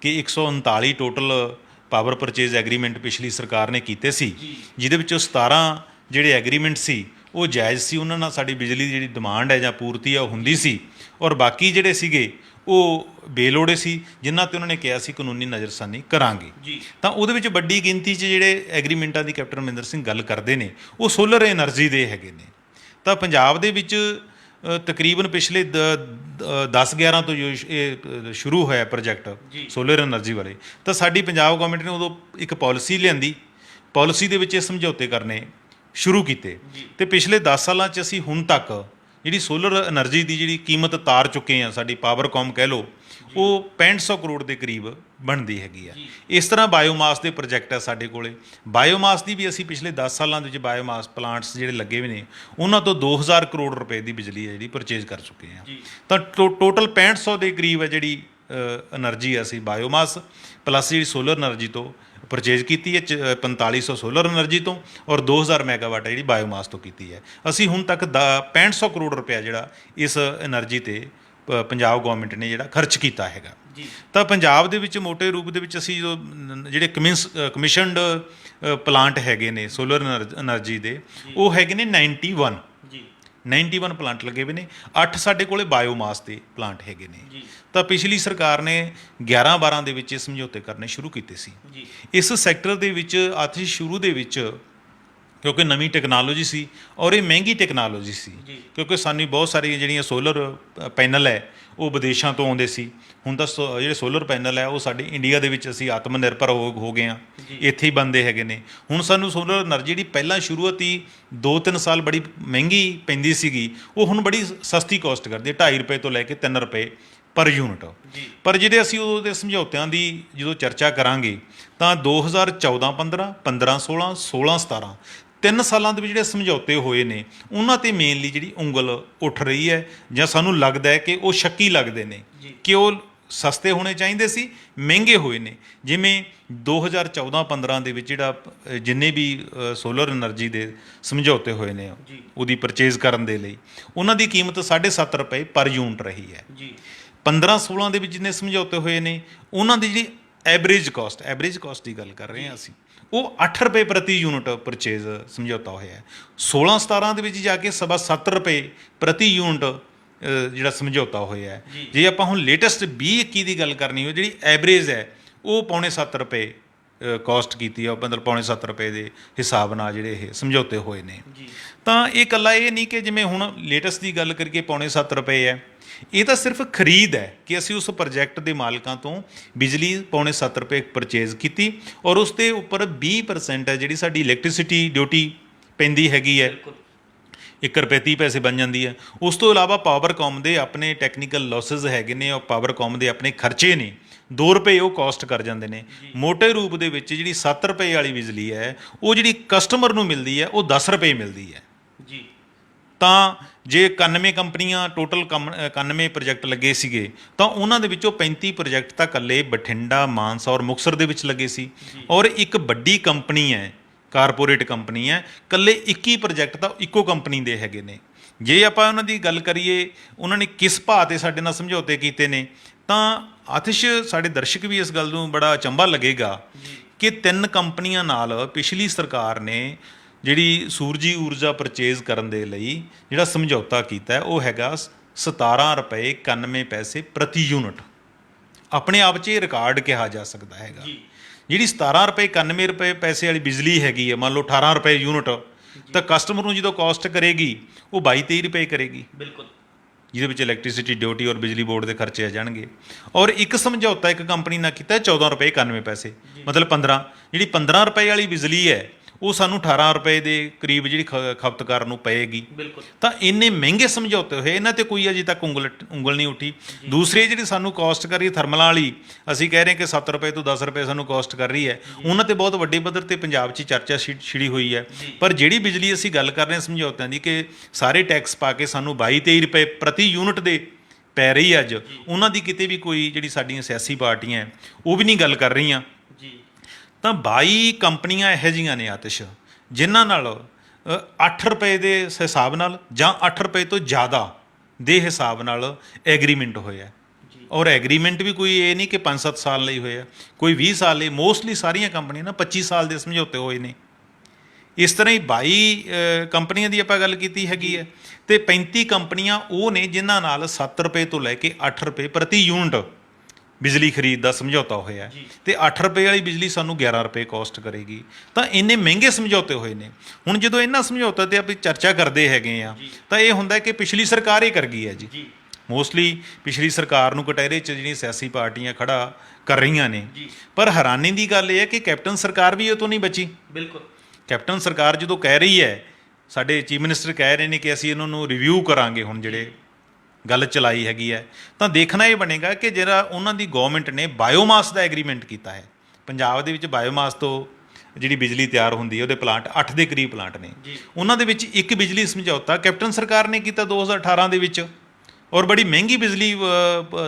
ਕਿ 139 ਟੋਟਲ ਪਾਵਰ ਪਰਚੇਜ਼ ਐਗਰੀਮੈਂਟ ਪਿਛਲੀ ਸਰਕਾਰ ਨੇ ਕੀਤੇ ਸੀ, ਜਿਹਦੇ ਵਿੱਚੋਂ 17 ਜਿਹੜੇ ਐਗਰੀਮੈਂਟ ਸੀ ਉਹ ਜਾਇਜ਼ ਸੀ, ਉਹਨਾਂ ਨਾਲ ਸਾਡੀ ਬਿਜਲੀ ਦੀ ਜਿਹੜੀ ਡਿਮਾਂਡ ਹੈ ਜਾਂ ਪੂਰਤੀ ਹੈ ਉਹ ਹੁੰਦੀ ਸੀ, ਔਰ ਬਾਕੀ ਜਿਹੜੇ ਸੀਗੇ ਉਹ ਬੇਲੋੜੇ ਸੀ, ਜਿਨ੍ਹਾਂ 'ਤੇ ਉਹਨਾਂ ਨੇ ਕਿਹਾ ਸੀ ਕਾਨੂੰਨੀ ਨਜ਼ਰਸਾਨੀ ਕਰਾਂਗੇ। ਤਾਂ ਉਹਦੇ ਵਿੱਚ ਵੱਡੀ ਗਿਣਤੀ 'ਚ ਜਿਹੜੇ ਐਗਰੀਮੈਂਟਾਂ ਦੀ ਕੈਪਟਨ ਅਮਰਿੰਦਰ ਸਿੰਘ ਗੱਲ ਕਰਦੇ ਨੇ ਉਹ ਸੋਲਰ ਐਨਰਜੀ ਦੇ ਹੈਗੇ ਨੇ। ਤਾਂ ਪੰਜਾਬ ਦੇ ਵਿੱਚ ਤਕਰੀਬਨ ਪਿਛਲੇ 10-11 ਤੋਂ ਇਹ ਸ਼ੁਰੂ ਹੋਇਆ ਪ੍ਰੋਜੈਕਟ ਸੋਲਰ ਐਨਰਜੀ ਵਾਲੇ। ਤਾਂ ਸਾਡੀ ਪੰਜਾਬ ਗੌਰਮੈਂਟ ਨੇ ਉਦੋਂ ਇੱਕ ਪਾਲਿਸੀ ਲਿਆਂਦੀ, ਪਾਲਿਸੀ ਦੇ ਵਿੱਚ ਇਹ ਸਮਝੌਤੇ ਕਰਨੇ ਸ਼ੁਰੂ ਕੀਤੇ ਤੇ ਪਿਛਲੇ 10 ਸਾਲਾਂ 'ਚ ਅਸੀਂ ਹੁਣ ਤੱਕ ਜਿਹੜੀ ਸੋਲਰ એનર્ਜੀ ਦੀ ਜਿਹੜੀ ਕੀਮਤ ਤਾਰ ਚੁੱਕੇ ਆ, ਸਾਡੀ ਪਾਵਰਕਾਮ ਕਹਿ ਲਓ, ਉਹ 6500 ਕਰੋੜ ਦੇ ਕਰੀਬ ਬਣਦੀ ਹੈਗੀ ਆ। ਇਸ ਤਰ੍ਹਾਂ ਬਾਇਓਮਾਸ ਦੇ ਪ੍ਰੋਜੈਕਟ ਆ ਸਾਡੇ ਕੋਲੇ। ਬਾਇਓਮਾਸ ਦੀ ਵੀ ਅਸੀਂ ਪਿਛਲੇ 10 ਸਾਲਾਂ ਦੇ ਵਿੱਚ ਬਾਇਓਮਾਸ ਪਲਾਂਟਸ ਜਿਹੜੇ ਲੱਗੇ ਹੋਏ ਨੇ ਉਹਨਾਂ ਤੋਂ 2000 ਕਰੋੜ ਰੁਪਏ ਦੀ ਬਿਜਲੀ ਹੈ ਜਿਹੜੀ ਪਰਚੇਜ਼ ਕਰ ਚੁੱਕੇ ਆ। ਤਾਂ ਟੋਟਲ 6500 ਦੇ ਕਰੀਬ ਹੈ ਜਿਹੜੀ એનર્ਜੀ ਆ ਅਸੀਂ ਬਾਇਓਮਾਸ ਪਲੱਸ ਜਿਹੜੀ ਸੋਲਰ એનર્ਜੀ ਤੋਂ ਪਰਚੇਜ਼ ਕੀਤੀ ਹੈ, 4500 ਸੋਲਰ એનર્ਜੀ ਤੋਂ ਔਰ 2000 ਮੈਗਾਵਾਟ ਜਿਹੜੀ ਬਾਇਓਮਾਸ ਤੋਂ ਕੀਤੀ ਹੈ। ਅਸੀਂ ਹੁਣ ਤੱਕ 6500 ਕਰੋੜ ਰੁਪਇਆ ਜਿਹੜਾ ਇਸ એનર્ਜੀ ਤੇ ਪੰਜਾਬ ਗੌਰਮੈਂਟ ਨੇ ਜਿਹੜਾ ਖਰਚ ਕੀਤਾ ਹੈਗਾ। ਤਾਂ ਪੰਜਾਬ ਦੇ ਵਿੱਚ ਮੋਟੇ ਰੂਪ ਦੇ ਵਿੱਚ ਅਸੀਂ ਜੋ ਜਿਹੜੇ ਕਮਿਸ਼ਨਡ ਪਲਾਂਟ ਹੈਗੇ ਨੇ ਸੋਲਰ એનર્ਜੀ ਦੇ, ਉਹ ਹੈਗੇ ਨੇ 91 ਪਲਾਂਟ ਲੱਗੇ ਹੋਏ ਨੇ। 8 ਸਾਡੇ ਕੋਲੇ ਬਾਇਓਮਾਸ ਦੇ ਪਲਾਂਟ ਹੈਗੇ ਨੇ। ਤਾਂ ਪਿਛਲੀ ਸਰਕਾਰ ਨੇ 11-12 ਦੇ ਵਿੱਚ ਇਹ ਸਮਝੌਤੇ ਕਰਨੇ ਸ਼ੁਰੂ ਕੀਤੇ ਸੀ। ਇਸ ਸੈਕਟਰ ਦੇ ਵਿੱਚ ਆਤਿਸ਼ ਸ਼ੁਰੂ ਦੇ ਵਿੱਚ ਕਿਉਂਕਿ ਨਵੀਂ ਟੈਕਨੋਲੋਜੀ ਸੀ ਔਰ ਇਹ ਮਹਿੰਗੀ ਟੈਕਨੋਲੋਜੀ ਸੀ, ਕਿਉਂਕਿ ਸਾਨੂੰ ਬਹੁਤ ਸਾਰੀਆਂ ਜਿਹੜੀਆਂ ਸੋਲਰ ਪੈਨਲ ਹੈ ਉਹ ਵਿਦੇਸ਼ਾਂ ਤੋਂ ਆਉਂਦੇ ਸੀ। ਹੁਣ ਤਾਂ ਜਿਹੜੇ ਸੋਲਰ ਪੈਨਲ ਹੈ ਉਹ ਸਾਡੇ ਇੰਡੀਆ ਦੇ ਵਿੱਚ ਅਸੀਂ ਆਤਮ ਨਿਰਭਰ ਹੋ ਗਏ ਹਾਂ, ਇੱਥੇ ਹੀ ਬਣਦੇ ਹੈਗੇ ਨੇ। ਹੁਣ ਸਾਨੂੰ ਸੋਲਰ એનર્ਜੀ ਜਿਹੜੀ ਪਹਿਲਾਂ ਸ਼ੁਰੂਆਤੀ 2-3 ਸਾਲ ਬੜੀ ਮਹਿੰਗੀ ਪੈਂਦੀ ਸੀਗੀ, ਉਹ ਹੁਣ ਬੜੀ ਸਸਤੀ ਕੋਸਟ ਕਰਦੀ ਹੈ, 2.5 ਰੁਪਏ ਤੋਂ ਲੈ ਕੇ 3 ਰੁਪਏ ਪਰ ਯੂਨਿਟ। ਪਰ ਜਿਹੜੇ ਅਸੀਂ ਉਹਦੇ ਸਮਝੌਤਿਆਂ ਦੀ ਜਦੋਂ ਚਰਚਾ ਕਰਾਂਗੇ ਤਾਂ 2014-15, 15-16, 16-17 3 ਸਾਲਾਂ ਦੇ ਵਿੱਚ ਜਿਹੜੇ ਸਮਝੌਤੇ ਹੋਏ ਨੇ ਉਹਨਾਂ 'ਤੇ ਮੇਨਲੀ ਜਿਹੜੀ ਉਂਗਲ ਉੱਠ ਰਹੀ ਹੈ, ਜਾਂ ਸਾਨੂੰ ਲੱਗਦਾ ਹੈ ਕਿ ਉਹ ਸ਼ੱਕੀ ਲੱਗਦੇ ਨੇ ਕਿ ਉਹ ਸਸਤੇ ਹੋਣੇ ਚਾਹੀਦੇ ਸੀ, ਮਹਿੰਗੇ ਹੋਏ ਨੇ। ਜਿਵੇਂ 2014-15 ਦੇ ਵਿੱਚ ਜਿਹੜਾ ਜਿੰਨੇ ਵੀ ਸੋਲਰ એનર્ਜੀ ਦੇ ਸਮਝੌਤੇ ਹੋਏ ਨੇ ਉਹਦੀ ਪਰਚੇਜ਼ ਕਰਨ ਦੇ ਲਈ, ਉਹਨਾਂ ਦੀ ਕੀਮਤ 7.5 ਰੁਪਏ ਪਰ ਯੂਨਿਟ ਰਹੀ ਹੈ। 15-16 ਦੇ ਵਿੱਚ ਜਿੰਨੇ ਸਮਝੌਤੇ ਹੋਏ ਨੇ ਉਹਨਾਂ ਦੀ ਜਿਹੜੀ ਐਵਰੇਜ ਕਾਸਟ ਦੀ ਗੱਲ ਕਰ ਰਹੇ ਹਾਂ ਅਸੀਂ, ਉਹ 8 ਰੁਪਏ ਪ੍ਰਤੀ ਯੂਨਿਟ ਪਰਚੇਜ਼ ਸਮਝੌਤਾ ਹੋਇਆ ਹੈ। 16-17 ਦੇ ਵਿੱਚ ਜਾ ਕੇ 7.25 ਰੁਪਏ ਪ੍ਰਤੀ ਯੂਨਿਟ ਜਿਹੜਾ ਸਮਝੌਤਾ ਹੋਇਆ ਹੈ। ਜੇ ਆਪਾਂ ਹੁਣ ਲੇਟੈਸਟ 2021 ਦੀ ਗੱਲ ਕਰਨੀ ਹੋ, ਜਿਹੜੀ ਐਵਰੇਜ ਹੈ ਉਹ 6.25 ਰੁਪਏ ਕਾਸਟ ਕੀਤੀ ਹੈ, ਮਤਲਬ 6.25 ਰੁਪਏ ਦੇ ਹਿਸਾਬ ਨਾਲ ਜਿਹੜੇ ਇਹ ਸਮਝੌਤੇ ਹੋਏ ਨੇ। ਤਾਂ ਇਹ ਇਕੱਲਾ ਇਹ ਨਹੀਂ ਕਿ ਜਿਵੇਂ ਹੁਣ ਲੇਟੈਸਟ ਦੀ ਗੱਲ ਕਰੀਏ 6.25 ਰੁਪਏ ਹੈ, ਇਹ ਤਾਂ ਸਿਰਫ ਖਰੀਦ ਹੈ ਕਿ ਅਸੀਂ ਉਸ ਪ੍ਰੋਜੈਕਟ ਦੇ ਮਾਲਕਾਂ ਤੋਂ ਬਿਜਲੀ 6.25 ਰੁਪਏ ਪਰਚੇਜ਼ ਕੀਤੀ ਔਰ ਉਸ ਦੇ ਉੱਪਰ 20% ਹੈ ਜਿਹੜੀ ਸਾਡੀ ਇਲੈਕਟ੍ਰਿਸਿਟੀ ਡਿਊਟੀ ਪੈਂਦੀ ਹੈਗੀ ਹੈ, 1 ਰੁਪਏ 30 ਪੈਸੇ ਬਣ ਜਾਂਦੀ ਹੈ। ਉਸ ਤੋਂ ਇਲਾਵਾ ਪਾਵਰਕਾਮ ਦੇ ਆਪਣੇ ਟੈਕਨੀਕਲ ਲਾਸਿਸ ਹੈਗੇ ਨੇ ਔਰ ਪਾਵਰਕਾਮ ਦੇ ਆਪਣੇ ਖਰਚੇ ਨੇ, 2 ਰੁਪਏ ਉਹ ਕਾਸਟ ਕਰ ਜਾਂਦੇ ਨੇ। ਮੋਟੇ ਰੂਪ ਦੇ ਵਿੱਚ ਜਿਹੜੀ 7 ਰੁਪਏ ਵਾਲੀ ਬਿਜਲੀ ਹੈ ਉਹ ਜਿਹੜੀ ਕਸਟਮਰ ਨੂੰ ਮਿਲਦੀ ਹੈ ਉਹ 10 ਰੁਪਏ ਮਿਲਦੀ ਹੈ। ਤਾਂ ਜੇ 91 ਕੰਪਨੀਆਂ ਟੋਟਲ 91 ਪ੍ਰੋਜੈਕਟ ਲੱਗੇ ਸੀਗੇ ਤਾਂ ਉਹਨਾਂ ਦੇ ਵਿੱਚੋਂ 35 ਪ੍ਰੋਜੈਕਟ ਤਾਂ ਇਕੱਲੇ ਬਠਿੰਡਾ, ਮਾਨਸਾ ਔਰ ਮੁਕਤਸਰ ਦੇ ਵਿੱਚ ਲੱਗੇ ਸੀ, ਔਰ ਇੱਕ ਵੱਡੀ ਕੰਪਨੀ ਹੈ, ਕਾਰਪੋਰੇਟ ਕੰਪਨੀ ਹੈ, ਇਕੱਲੇ 21 ਪ੍ਰੋਜੈਕਟ ਤਾਂ ਇੱਕੋ ਕੰਪਨੀ ਦੇ ਹੈਗੇ ਨੇ। ਜੇ ਆਪਾਂ ਉਹਨਾਂ ਦੀ ਗੱਲ ਕਰੀਏ ਉਹਨਾਂ ਨੇ ਕਿਸ ਭਾਅ 'ਤੇ ਸਾਡੇ ਨਾਲ ਸਮਝੌਤੇ ਕੀਤੇ ਨੇ, ਤਾਂ ਆਤਿਸ਼ ਸਾਡੇ ਦਰਸ਼ਕ ਵੀ ਇਸ ਗੱਲ ਨੂੰ ਬੜਾ ਅਚੰਭਾ ਲੱਗੇਗਾ ਕਿ 3 ਕੰਪਨੀਆਂ ਨਾਲ ਪਿਛਲੀ ਸਰਕਾਰ ਨੇ ਜਿਹੜੀ ਸੂਰਜੀ ਊਰਜਾ ਪਰਚੇਜ਼ ਕਰਨ ਦੇ ਲਈ ਜਿਹੜਾ ਸਮਝੌਤਾ ਕੀਤਾ ਹੈ ਉਹ ਹੈਗਾ 17 ਰੁਪਏ 91 ਪੈਸੇ ਪ੍ਰਤੀ ਯੂਨਿਟ। ਆਪਣੇ ਆਪ 'ਚ ਇਹ ਰਿਕਾਰਡ ਕਿਹਾ ਜਾ ਸਕਦਾ ਹੈਗਾ। ਜਿਹੜੀ 17 ਰੁਪਏ 91 ਪੈਸੇ ਵਾਲੀ ਬਿਜਲੀ ਹੈਗੀ ਹੈ, ਮੰਨ ਲਓ 18 ਰੁਪਏ ਯੂਨਿਟ, ਤਾਂ ਕਸਟਮਰ ਨੂੰ ਜਦੋਂ ਕਾਸਟ ਕਰੇਗੀ ਉਹ 22-23 ਰੁਪਏ ਕਰੇਗੀ, ਬਿਲਕੁਲ, ਜਿਹਦੇ ਵਿੱਚ ਇਲੈਕਟ੍ਰਿਸਿਟੀ ਡਿਊਟੀ ਔਰ ਬਿਜਲੀ ਬੋਰਡ ਦੇ ਖਰਚੇ ਆ ਜਾਣਗੇ। ਔਰ ਇੱਕ ਸਮਝੌਤਾ ਇੱਕ ਕੰਪਨੀ ਨਾਲ ਕੀਤਾ 14 ਰੁਪਏ 91 ਪੈਸੇ, ਮਤਲਬ 15। ਜਿਹੜੀ 15 ਰੁਪਏ ਵਾਲੀ ਬਿਜਲੀ ਹੈ ਉਹ ਸਾਨੂੰ 18 ਰੁਪਏ ਦੇ ਕਰੀਬ ਜਿਹੜੀ ਖਪਤਕਾਰ ਨੂੰ ਪਏਗੀ। ਤਾਂ ਇੰਨੇ ਮਹਿੰਗੇ ਸਮਝੌਤੇ ਹੋਏ, ਇਹਨਾਂ 'ਤੇ ਕੋਈ ਅਜੇ ਤੱਕ ਉਂਗਲ ਨਹੀਂ ਉੱਠੀ। ਦੂਸਰੇ ਜਿਹੜੀ ਸਾਨੂੰ ਕਾਸਟ ਕਰ ਰਹੀ ਹੈ ਥਰਮਲਾਂ ਵਾਲੀ, ਅਸੀਂ ਕਹਿ ਰਹੇ ਕਿ 7 ਰੁਪਏ ਤੋਂ 10 ਰੁਪਏ ਸਾਨੂੰ ਕਾਸਟ ਕਰ ਰਹੀ ਹੈ, ਉਹਨਾਂ 'ਤੇ ਬਹੁਤ ਵੱਡੇ ਪੱਧਰ 'ਤੇ ਪੰਜਾਬ 'ਚ ਚਰਚਾ ਛਿੜੀ ਹੋਈ ਹੈ। ਪਰ ਜਿਹੜੀ ਬਿਜਲੀ ਅਸੀਂ ਗੱਲ ਕਰ ਰਹੇ ਹਾਂ ਸਮਝੌਤਿਆਂ ਦੀ ਕਿ ਸਾਰੇ ਟੈਕਸ ਪਾ ਕੇ ਸਾਨੂੰ 22-23 ਰੁਪਏ ਪ੍ਰਤੀ ਯੂਨਿਟ ਦੇ ਪੈ ਰਹੀ ਅੱਜ, ਉਹਨਾਂ ਦੀ ਕਿਤੇ ਵੀ ਕੋਈ ਜਿਹੜੀ ਸਾਡੀਆਂ ਸਿਆਸੀ ਪਾਰਟੀਆਂ ਉਹ ਵੀ ਨਹੀਂ ਗੱਲ ਕਰ ਰਹੀਆਂ। ਤਾਂ 22 ਕੰਪਨੀਆਂ ਇਹੋ ਜਿਹੀਆਂ ਨੇ ਆਤਿਸ਼ ਜਿਨ੍ਹਾਂ ਨਾਲ 8 ਰੁਪਏ ਦੇ ਹਿਸਾਬ ਨਾਲ ਜਾਂ 8 ਰੁਪਏ ਤੋਂ ਜ਼ਿਆਦਾ ਦੇ ਹਿਸਾਬ ਨਾਲ ਐਗਰੀਮੈਂਟ ਹੋਇਆ। ਔਰ ਐਗਰੀਮੈਂਟ ਵੀ ਕੋਈ ਇਹ ਨਹੀਂ ਕਿ 5-7 ਸਾਲ ਲਈ ਹੋਇਆ, ਕੋਈ 20 ਸਾਲ ਲਈ, ਮੋਸਟਲੀ ਸਾਰੀਆਂ ਕੰਪਨੀਆਂ ਨਾ 25 ਸਾਲ ਦੇ ਸਮਝੌਤੇ ਹੋਏ ਨੇ। ਇਸ ਤਰ੍ਹਾਂ ਹੀ 22 ਕੰਪਨੀਆਂ ਦੀ ਆਪਾਂ ਗੱਲ ਕੀਤੀ ਹੈਗੀ ਹੈ, ਅਤੇ 35 ਕੰਪਨੀਆਂ ਉਹ ਨੇ ਜਿਨ੍ਹਾਂ ਨਾਲ 7 ਰੁਪਏ ਤੋਂ ਲੈ ਕੇ 8 ਰੁਪਏ ਪ੍ਰਤੀ ਯੂਨਿਟ ਬਿਜਲੀ ਖਰੀਦ ਦਾ ਸਮਝੌਤਾ ਹੋਇਆ, ਅਤੇ 8 ਰੁਪਏ ਵਾਲੀ ਬਿਜਲੀ ਸਾਨੂੰ 11 ਰੁਪਏ ਕਾਸਟ ਕਰੇਗੀ। ਤਾਂ ਇੰਨੇ ਮਹਿੰਗੇ ਸਮਝੌਤੇ ਹੋਏ ਨੇ। ਹੁਣ ਜਦੋਂ ਇਹਨਾਂ ਸਮਝੌਤੇ 'ਤੇ ਆਪਾਂ ਚਰਚਾ ਕਰਦੇ ਹੈਗੇ ਆ ਤਾਂ ਇਹ ਹੁੰਦਾ ਕਿ ਪਿਛਲੀ ਸਰਕਾਰ ਹੀ ਕਰ ਗਈ ਹੈ ਜੀ। ਮੋਸਟਲੀ ਪਿਛਲੀ ਸਰਕਾਰ ਨੂੰ ਕਟਹਿਰੇ 'ਚ ਜਿਹੜੀਆਂ ਸਿਆਸੀ ਪਾਰਟੀਆਂ ਖੜਾ ਕਰ ਰਹੀਆਂ ਨੇ। ਪਰ ਹੈਰਾਨੀ ਦੀ ਗੱਲ ਇਹ ਹੈ ਕਿ ਕੈਪਟਨ ਸਰਕਾਰ ਵੀ ਇਹ ਤੋਂ ਨਹੀਂ ਬਚੀ। ਬਿਲਕੁਲ। ਕੈਪਟਨ ਸਰਕਾਰ ਜਦੋਂ ਕਹਿ ਰਹੀ ਹੈ, ਸਾਡੇ ਚੀਫ ਮਿਨਿਸਟਰ ਕਹਿ ਰਹੇ ਨੇ ਕਿ ਅਸੀਂ ਇਹਨਾਂ ਨੂੰ ਰਿਵਿਊ ਕਰਾਂਗੇ, ਹੁਣ ਜਿਹੜੇ ਗੱਲ ਚਲਾਈ ਹੈਗੀ ਹੈ, ਤਾਂ ਦੇਖਣਾ ਇਹ ਬਣੇਗਾ ਕਿ ਜਿਹੜਾ ਉਹਨਾਂ ਦੀ ਗਵਰਨਮੈਂਟ ਨੇ ਬਾਇਓਮਾਸ ਦਾ ਐਗਰੀਮੈਂਟ ਕੀਤਾ ਹੈ। ਪੰਜਾਬ ਦੇ ਵਿੱਚ ਬਾਇਓਮਾਸ ਤੋਂ ਜਿਹੜੀ ਬਿਜਲੀ ਤਿਆਰ ਹੁੰਦੀ ਹੈ ਉਹਦੇ ਪਲਾਂਟ 8 ਦੇ ਕਰੀਬ ਪਲਾਂਟ ਨੇ। ਉਹਨਾਂ ਦੇ ਵਿੱਚ ਇੱਕ ਬਿਜਲੀ ਸਮਝੌਤਾ ਕੈਪਟਨ ਸਰਕਾਰ ਨੇ ਕੀਤਾ 2018 ਦੇ ਵਿੱਚ, ਔਰ ਬੜੀ ਮਹਿੰਗੀ ਬਿਜਲੀ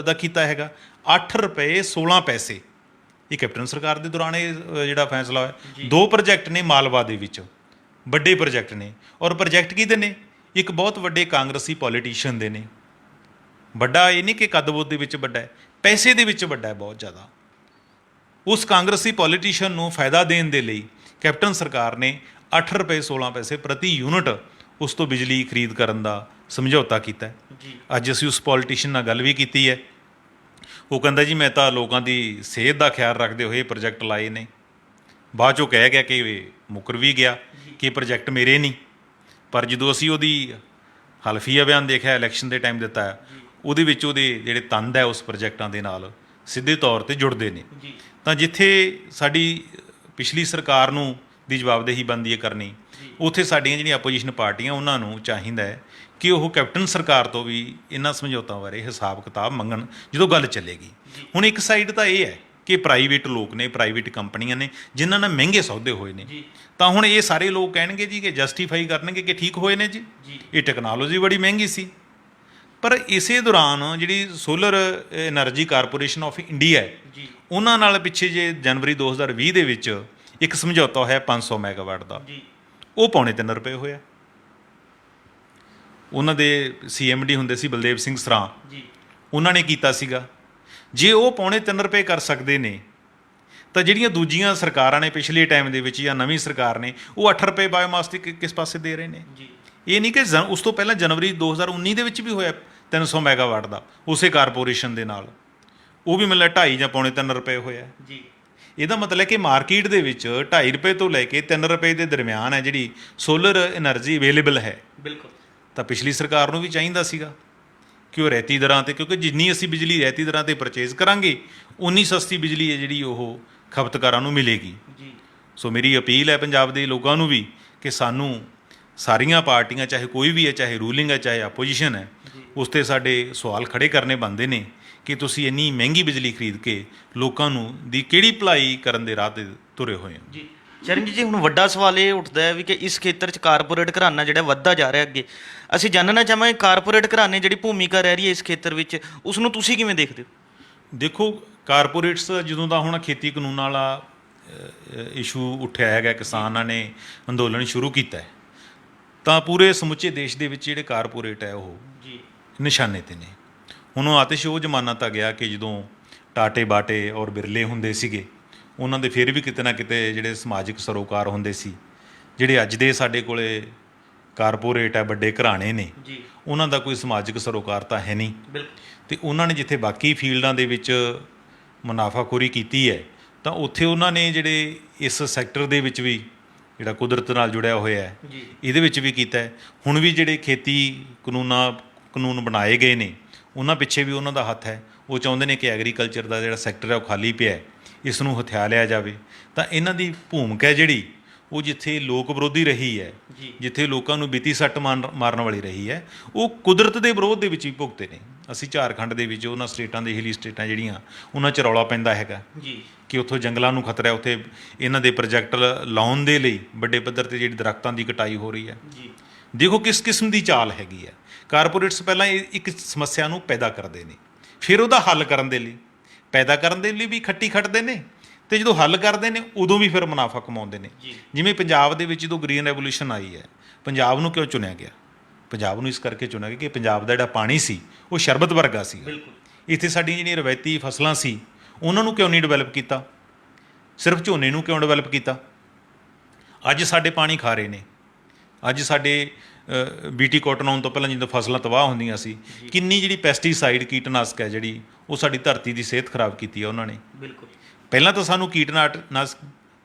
ਦਾ ਕੀਤਾ ਹੈਗਾ, 8 ਰੁਪਏ 16 ਪੈਸੇ। ਇਹ ਕੈਪਟਨ ਸਰਕਾਰ ਦੇ ਦੌਰਾਨ ਇਹ ਜਿਹੜਾ ਫੈਸਲਾ ਹੋਇਆ। 2 ਪ੍ਰੋਜੈਕਟ ਨੇ ਮਾਲਵਾ ਦੇ ਵਿੱਚ, ਵੱਡੇ ਪ੍ਰੋਜੈਕਟ ਨੇ, ਔਰ ਪ੍ਰੋਜੈਕਟ ਕਿਹਦੇ ਨੇ? ਇੱਕ ਬਹੁਤ ਵੱਡੇ ਕਾਂਗਰਸੀ ਪੋਲੀਟੀਸ਼ੀਅਨ ਦੇ ਨੇ। ਵੱਡਾ ਇਹ ਨਹੀਂ ਕਿ ਕੱਦ-ਬੁੱਧ ਦੇ ਵਿੱਚ ਵੱਡਾ ਹੈ, ਪੈਸੇ ਦੇ ਵਿੱਚ ਵੱਡਾ ਹੈ ਬਹੁਤ ਜ਼ਿਆਦਾ। ਉਸ ਕਾਂਗਰਸੀ ਪੋਲੀਟੀਸ਼ੀਅਨ ਨੂੰ ਫਾਇਦਾ ਦੇਣ ਦੇ ਲਈ ਕੈਪਟਨ ਸਰਕਾਰ ਨੇ 8 ਰੁਪਏ 16 ਪੈਸੇ ਪ੍ਰਤੀ ਯੂਨਿਟ ਉਸ ਤੋਂ ਬਿਜਲੀ ਖਰੀਦ ਕਰਨ ਦਾ ਸਮਝੌਤਾ ਕੀਤਾ ਹੈ। ਅੱਜ ਅਸੀਂ ਉਸ ਪੋਲੀਟੀਸ਼ੀਅਨ ਨਾਲ ਗੱਲ ਵੀ ਕੀਤੀ ਹੈ। ਉਹ ਕਹਿੰਦਾ ਜੀ ਮੈਂ ਤਾਂ ਲੋਕਾਂ ਦੀ ਸਿਹਤ ਦਾ ਖਿਆਲ ਰੱਖਦੇ ਹੋਏ ਪ੍ਰੋਜੈਕਟ ਲਾਏ ਨੇ। ਬਾਅਦ 'ਚੋਂ ਕਹਿ ਗਿਆ ਕਿ ਮੁੱਕਰ ਵੀ ਗਿਆ ਕਿ ਇਹ ਪ੍ਰੋਜੈਕਟ ਮੇਰੇ ਨਹੀਂ। ਪਰ ਜਦੋਂ ਅਸੀਂ ਉਹਦੀ ਹਲਫੀਆ ਬਿਆਨ ਦੇਖਿਆ, ਇਲੈਕਸ਼ਨ ਦੇ ਟਾਈਮ ਦਿੱਤਾ ਹੈ, ਉਹਦੇ ਵਿੱਚ ਉਹਦੇ ਜਿਹੜੇ ਤੰਦ ਹੈ ਉਸ ਪ੍ਰੋਜੈਕਟਾਂ ਦੇ ਨਾਲ ਸਿੱਧੇ ਤੌਰ 'ਤੇ ਜੁੜਦੇ ਨੇ। ਤਾਂ ਜਿੱਥੇ ਸਾਡੀ ਪਿਛਲੀ ਸਰਕਾਰ ਨੂੰ ਦੀ ਜਵਾਬਦੇਹੀ ਬਣਦੀ ਹੈ ਕਰਨੀ, ਉੱਥੇ ਸਾਡੀਆਂ ਜਿਹੜੀਆਂ ਆਪੋਜੀਸ਼ਨ ਪਾਰਟੀਆਂ ਉਹਨਾਂ ਨੂੰ ਚਾਹੀਦਾ ਹੈ ਕਿ ਉਹ ਕੈਪਟਨ ਸਰਕਾਰ ਤੋਂ ਵੀ ਇਹਨਾਂ ਸਮਝੌਤਾਂ ਬਾਰੇ ਹਿਸਾਬ ਕਿਤਾਬ ਮੰਗਣ ਜਦੋਂ ਗੱਲ ਚੱਲੇਗੀ। ਹੁਣ ਇੱਕ ਸਾਈਡ ਤਾਂ ਇਹ ਹੈ ਕਿ ਪ੍ਰਾਈਵੇਟ ਲੋਕ ਨੇ, ਪ੍ਰਾਈਵੇਟ ਕੰਪਨੀਆਂ ਨੇ ਜਿਨ੍ਹਾਂ ਨਾਲ ਮਹਿੰਗੇ ਸੌਦੇ ਹੋਏ ਨੇ, ਤਾਂ ਹੁਣ ਇਹ ਸਾਰੇ ਲੋਕ ਕਹਿਣਗੇ ਜੀ ਕਿ ਜਸਟੀਫਾਈ ਕਰਨਗੇ ਕਿ ਠੀਕ ਹੋਏ ਨੇ ਜੀ, ਇਹ ਟੈਕਨੋਲੋਜੀ ਬੜੀ ਮਹਿੰਗੀ ਸੀ। ਪਰ ਇਸੇ ਦੌਰਾਨ ਜਿਹੜੀ solar energy corporation of India ਹੈ, ਉਹਨਾਂ ਨਾਲ ਪਿੱਛੇ ਜੇ ਜਨਵਰੀ 2020 ਦੇ ਵਿੱਚ ਇੱਕ ਸਮਝੌਤਾ ਹੋਇਆ 500 ਮੈਗਾਵਾਟ ਦਾ, ਉਹ ਪੌਣੇ 3 ਰੁਪਏ ਹੋਇਆ। ਉਹਨਾਂ ਦੇ CMD ਹੁੰਦੇ ਸੀ ਬਲਦੇਵ ਸਿੰਘ ਸਰਾਂ, ਉਹਨਾਂ ਨੇ ਕੀਤਾ ਸੀਗਾ। ਜੇ ਉਹ ਪੌਣੇ 3 ਰੁਪਏ ਕਰ ਸਕਦੇ ਨੇ, ਤਾਂ ਜਿਹੜੀਆਂ ਦੂਜੀਆਂ ਸਰਕਾਰਾਂ ਨੇ ਪਿਛਲੇ ਟਾਈਮ ਦੇ ਵਿੱਚ ਜਾਂ ਨਵੀਂ ਸਰਕਾਰ ਨੇ, ਉਹ 8 ਰੁਪਏ ਬਾਇਓਮਾਸ ਦੀ ਕਿਸ ਪਾਸੇ ਦੇ ਰਹੇ ਨੇ। ਇਹ ਨਹੀਂ ਕਿ ਉਸ ਤੋਂ ਪਹਿਲਾਂ ਜਨਵਰੀ 2019 ਦੇ ਵਿੱਚ ਵੀ ਹੋਇਆ 300 ਮੈਗਾਵਾਟ ਦਾ ਉਸੇ ਕਾਰਪੋਰੇਸ਼ਨ ਦੇ ਨਾਲ, ਉਹ ਵੀ ਮਤਲਬ 2.5 ਜਾਂ ਪੌਣੇ 3 ਰੁਪਏ ਹੋਇਆ। ਇਹਦਾ ਮਤਲਬ ਕਿ ਮਾਰਕੀਟ ਦੇ ਵਿੱਚ 2.5 ਰੁਪਏ ਤੋਂ ਲੈ ਕੇ 3 ਰੁਪਏ ਦੇ ਦਰਮਿਆਨ ਹੈ ਜਿਹੜੀ ਸੋਲਰ ਐਨਰਜੀ ਅਵੇਲੇਬਲ ਹੈ। ਬਿਲਕੁਲ। ਤਾਂ ਪਿਛਲੀ ਸਰਕਾਰ ਨੂੰ ਵੀ ਚਾਹੀਦਾ ਸੀਗਾ ਕਿ ਉਹ ਰਹਿਤੀ ਦਰਾਂ 'ਤੇ, ਕਿਉਂਕਿ ਜਿੰਨੀ ਅਸੀਂ ਬਿਜਲੀ ਰਹਿਤੀ ਦਰਾਂ 'ਤੇ ਪਰਚੇਜ਼ ਕਰਾਂਗੇ ਉਨੀ ਸਸਤੀ ਬਿਜਲੀ ਹੈ ਜਿਹੜੀ ਉਹ ਖਪਤਕਾਰਾਂ ਨੂੰ ਮਿਲੇਗੀ। ਸੋ ਮੇਰੀ ਅਪੀਲ ਹੈ ਪੰਜਾਬ ਦੇ ਲੋਕਾਂ ਨੂੰ ਵੀ ਕਿ ਸਾਨੂੰ ਸਾਰੀਆਂ ਪਾਰਟੀਆਂ, ਚਾਹੇ ਕੋਈ ਵੀ ਹੈ, ਚਾਹੇ ਰੂਲਿੰਗ ਹੈ ਚਾਹੇ ਆਪੋਜੀਸ਼ਨ ਹੈ, ਉਸ 'ਤੇ ਸਾਡੇ ਸਵਾਲ ਖੜੇ ਕਰਨੇ ਬਣਦੇ ਨੇ ਕਿ ਤੁਸੀਂ ਇੰਨੀ ਮਹਿੰਗੀ ਬਿਜਲੀ ਖਰੀਦ ਕੇ ਲੋਕਾਂ ਨੂੰ ਦੀ ਕਿਹੜੀ ਭਲਾਈ ਕਰਨ ਦੇ ਰਾਹ 'ਤੇ ਤੁਰੇ ਹੋਏ ਹੋ। ਜੀ ਚਰਨਜੀਤ ਜੀ, ਹੁਣ ਵੱਡਾ ਸਵਾਲ ਇਹ ਉੱਠਦਾ ਹੈ ਵੀ ਕਿ ਇਸ ਖੇਤਰ 'ਚ ਕਾਰਪੋਰੇਟ ਘਰਾਣਾ ਜਿਹੜਾ ਵੱਧਦਾ ਜਾ ਰਿਹਾ ਅੱਗੇ, ਅਸੀਂ ਜਾਣਨਾ ਚਾਹਾਂਗੇ ਕਾਰਪੋਰੇਟ ਘਰਾਣੇ ਜਿਹੜੀ ਭੂਮਿਕਾ ਰਹਿ ਰਹੀ ਹੈ ਇਸ ਖੇਤਰ ਵਿੱਚ, ਉਸ ਨੂੰ ਤੁਸੀਂ ਕਿਵੇਂ ਦੇਖਦੇ ਹੋ? ਦੇਖੋ, ਕਾਰਪੋਰੇਟਸ ਜਦੋਂ ਦਾ ਹੁਣ ਖੇਤੀ ਕਾਨੂੰਨਾਂ ਵਾਲਾ ਇਸ਼ੂ ਉੱਠਿਆ ਹੈਗਾ, ਕਿਸਾਨਾਂ ਨੇ ਅੰਦੋਲਨ ਸ਼ੁਰੂ ਕੀਤਾ ਹੈ, ਤਾਂ ਪੂਰੇ ਸਮੁੱਚੇ ਦੇਸ਼ ਦੇ ਵਿੱਚ ਜਿਹੜੇ ਕਾਰਪੋਰੇਟ ਹੈ ਉਹ ਨਿਸ਼ਾਨੇ 'ਤੇ ਨੇ। ਹੁਣ ਉਹ ਆਤਿਸ਼ ਉਹ ਜ਼ਮਾਨਾ ਤਾਂ ਗਿਆ ਕਿ ਜਦੋਂ ਟਾਟੇ ਬਾਟੇ ਔਰ ਬਿਰਲੇ ਹੁੰਦੇ ਸੀਗੇ, ਉਹਨਾਂ ਦੇ ਫਿਰ ਵੀ ਕਿਤੇ ਨਾ ਕਿਤੇ ਜਿਹੜੇ ਸਮਾਜਿਕ ਸਰੋਕਾਰ ਹੁੰਦੇ ਸੀ। ਜਿਹੜੇ ਅੱਜ ਦੇ ਸਾਡੇ ਕੋਲੇ ਕਾਰਪੋਰੇਟ ਹੈ, ਵੱਡੇ ਘਰਾਣੇ ਨੇ, ਉਹਨਾਂ ਦਾ ਕੋਈ ਸਮਾਜਿਕ ਸਰੋਕਾਰ ਤਾਂ ਹੈ ਨਹੀਂ। ਅਤੇ ਉਹਨਾਂ ਨੇ ਜਿੱਥੇ ਬਾਕੀ ਫੀਲਡਾਂ ਦੇ ਵਿੱਚ ਮੁਨਾਫਾਖੋਰੀ ਕੀਤੀ ਹੈ, ਤਾਂ ਉੱਥੇ ਉਹਨਾਂ ਨੇ ਜਿਹੜੇ ਇਸ ਸੈਕਟਰ ਦੇ ਵਿੱਚ ਵੀ ਜਿਹੜਾ ਕੁਦਰਤ ਨਾਲ ਜੁੜਿਆ ਹੋਇਆ ਹੈ, ਇਹਦੇ ਵਿੱਚ ਵੀ ਕੀਤਾ ਹੈ। ਹੁਣ ਵੀ ਜਿਹੜੇ ਖੇਤੀ ਕਾਨੂੰਨ ਬਣਾਏ ਗਏ ਨੇ, ਉਹਨਾਂ ਪਿੱਛੇ ਵੀ ਉਹਨਾਂ ਦਾ ਹੱਥ ਹੈ। ਉਹ ਚਾਹੁੰਦੇ ਨੇ ਕਿ ਐਗਰੀਕਲਚਰ ਦਾ ਜਿਹੜਾ ਸੈਕਟਰ ਹੈ ਉਹ ਖਾਲੀ ਪਿਆ, ਇਸ ਨੂੰ ਹਥਿਆ ਲਿਆ ਜਾਵੇ। ਤਾਂ ਇਹਨਾਂ ਦੀ ਭੂਮਿਕਾ ਹੈ ਜਿਹੜੀ ਉਹ ਜਿੱਥੇ ਲੋਕ ਵਿਰੋਧੀ ਰਹੀ ਹੈ, ਜਿੱਥੇ ਲੋਕਾਂ ਨੂੰ ਵਿੱਤੀ ਸੱਟ ਮਾਰਨ ਵਾਲੀ ਰਹੀ ਹੈ, ਉਹ ਕੁਦਰਤ ਦੇ ਵਿਰੋਧ ਦੇ ਵਿੱਚ ਵੀ ਭੁਗਤੇ ਨੇ। ਅਸੀਂ ਝਾਰਖੰਡ ਦੇ ਵਿੱਚ ਉਹਨਾਂ ਸਟੇਟਾਂ ਦੇ ਹਿਲੀ ਸਟੇਟਾਂ ਜਿਹੜੀਆਂ, ਉਹਨਾਂ 'ਚ ਰੌਲਾ ਪੈਂਦਾ ਹੈਗਾ ਕਿ ਉੱਥੋਂ ਜੰਗਲਾਂ ਨੂੰ ਖਤਰਾ, ਉੱਥੇ ਇਹਨਾਂ ਦੇ ਪ੍ਰੋਜੈਕਟ ਲਾਉਣ ਦੇ ਲਈ ਵੱਡੇ ਪੱਧਰ 'ਤੇ ਜਿਹੜੀ ਦਰੱਖਤਾਂ ਦੀ ਕਟਾਈ ਹੋ ਰਹੀ ਹੈ। ਦੇਖੋ ਕਿਸ ਕਿਸਮ ਦੀ ਚਾਲ ਹੈਗੀ ਹੈ। ਕਾਰਪੋਰੇਟਸ ਪਹਿਲਾਂ ਇੱਕ ਸਮੱਸਿਆ ਨੂੰ ਪੈਦਾ ਕਰਦੇ ਨੇ, ਫਿਰ ਉਹਦਾ ਹੱਲ ਕਰਨ ਦੇ ਲਈ, ਪੈਦਾ ਕਰਨ ਦੇ ਲਈ ਵੀ ਖੱਟੀ ਖੱਟਦੇ ਨੇ, ਅਤੇ ਜਦੋਂ ਹੱਲ ਕਰਦੇ ਨੇ ਉਦੋਂ ਵੀ ਫਿਰ ਮੁਨਾਫਾ ਕਮਾਉਂਦੇ ਨੇ। ਜਿਵੇਂ ਪੰਜਾਬ ਦੇ ਵਿੱਚ ਜਦੋਂ ਗ੍ਰੀਨ ਰੈਵੋਲੂਸ਼ਨ ਆਈ ਹੈ, ਪੰਜਾਬ ਨੂੰ ਕਿਉਂ ਚੁਣਿਆ ਗਿਆ? ਪੰਜਾਬ ਨੂੰ ਇਸ ਕਰਕੇ ਚੁਣਿਆ ਗਿਆ ਕਿ ਪੰਜਾਬ ਦਾ ਜਿਹੜਾ ਪਾਣੀ ਸੀ ਉਹ ਸ਼ਰਬਤ ਵਰਗਾ ਸੀ। ਇੱਥੇ ਸਾਡੀਆਂ ਜਿਹੜੀਆਂ ਰਵਾਇਤੀ ਫਸਲਾਂ ਸੀ ਉਹਨਾਂ ਨੂੰ ਕਿਉਂ ਨਹੀਂ ਡਿਵੈਲਪ ਕੀਤਾ? ਸਿਰਫ ਝੋਨੇ ਨੂੰ ਕਿਉਂ ਡਿਵੈਲਪ ਕੀਤਾ? ਅੱਜ ਸਾਡੇ ਪਾਣੀ ਖਾਰੇ ਨੇ। ਅੱਜ ਸਾਡੇ BT ਕਾਟਨ ਆਉਣ ਤੋਂ ਪਹਿਲਾਂ ਜਦੋਂ ਫਸਲਾਂ ਤਬਾਹ ਹੁੰਦੀਆਂ ਸੀ, ਕਿੰਨੀ ਜਿਹੜੀ ਪੈਸਟੀਸਾਈਡ ਕੀਟਨਾਸ਼ਕ ਹੈ ਜਿਹੜੀ ਉਹ ਸਾਡੀ ਧਰਤੀ ਦੀ ਸਿਹਤ ਖਰਾਬ ਕੀਤੀ ਹੈ ਉਹਨਾਂ ਨੇ। ਪਹਿਲਾਂ ਤਾਂ ਸਾਨੂੰ ਕੀਟਨਾਸ਼ਕ,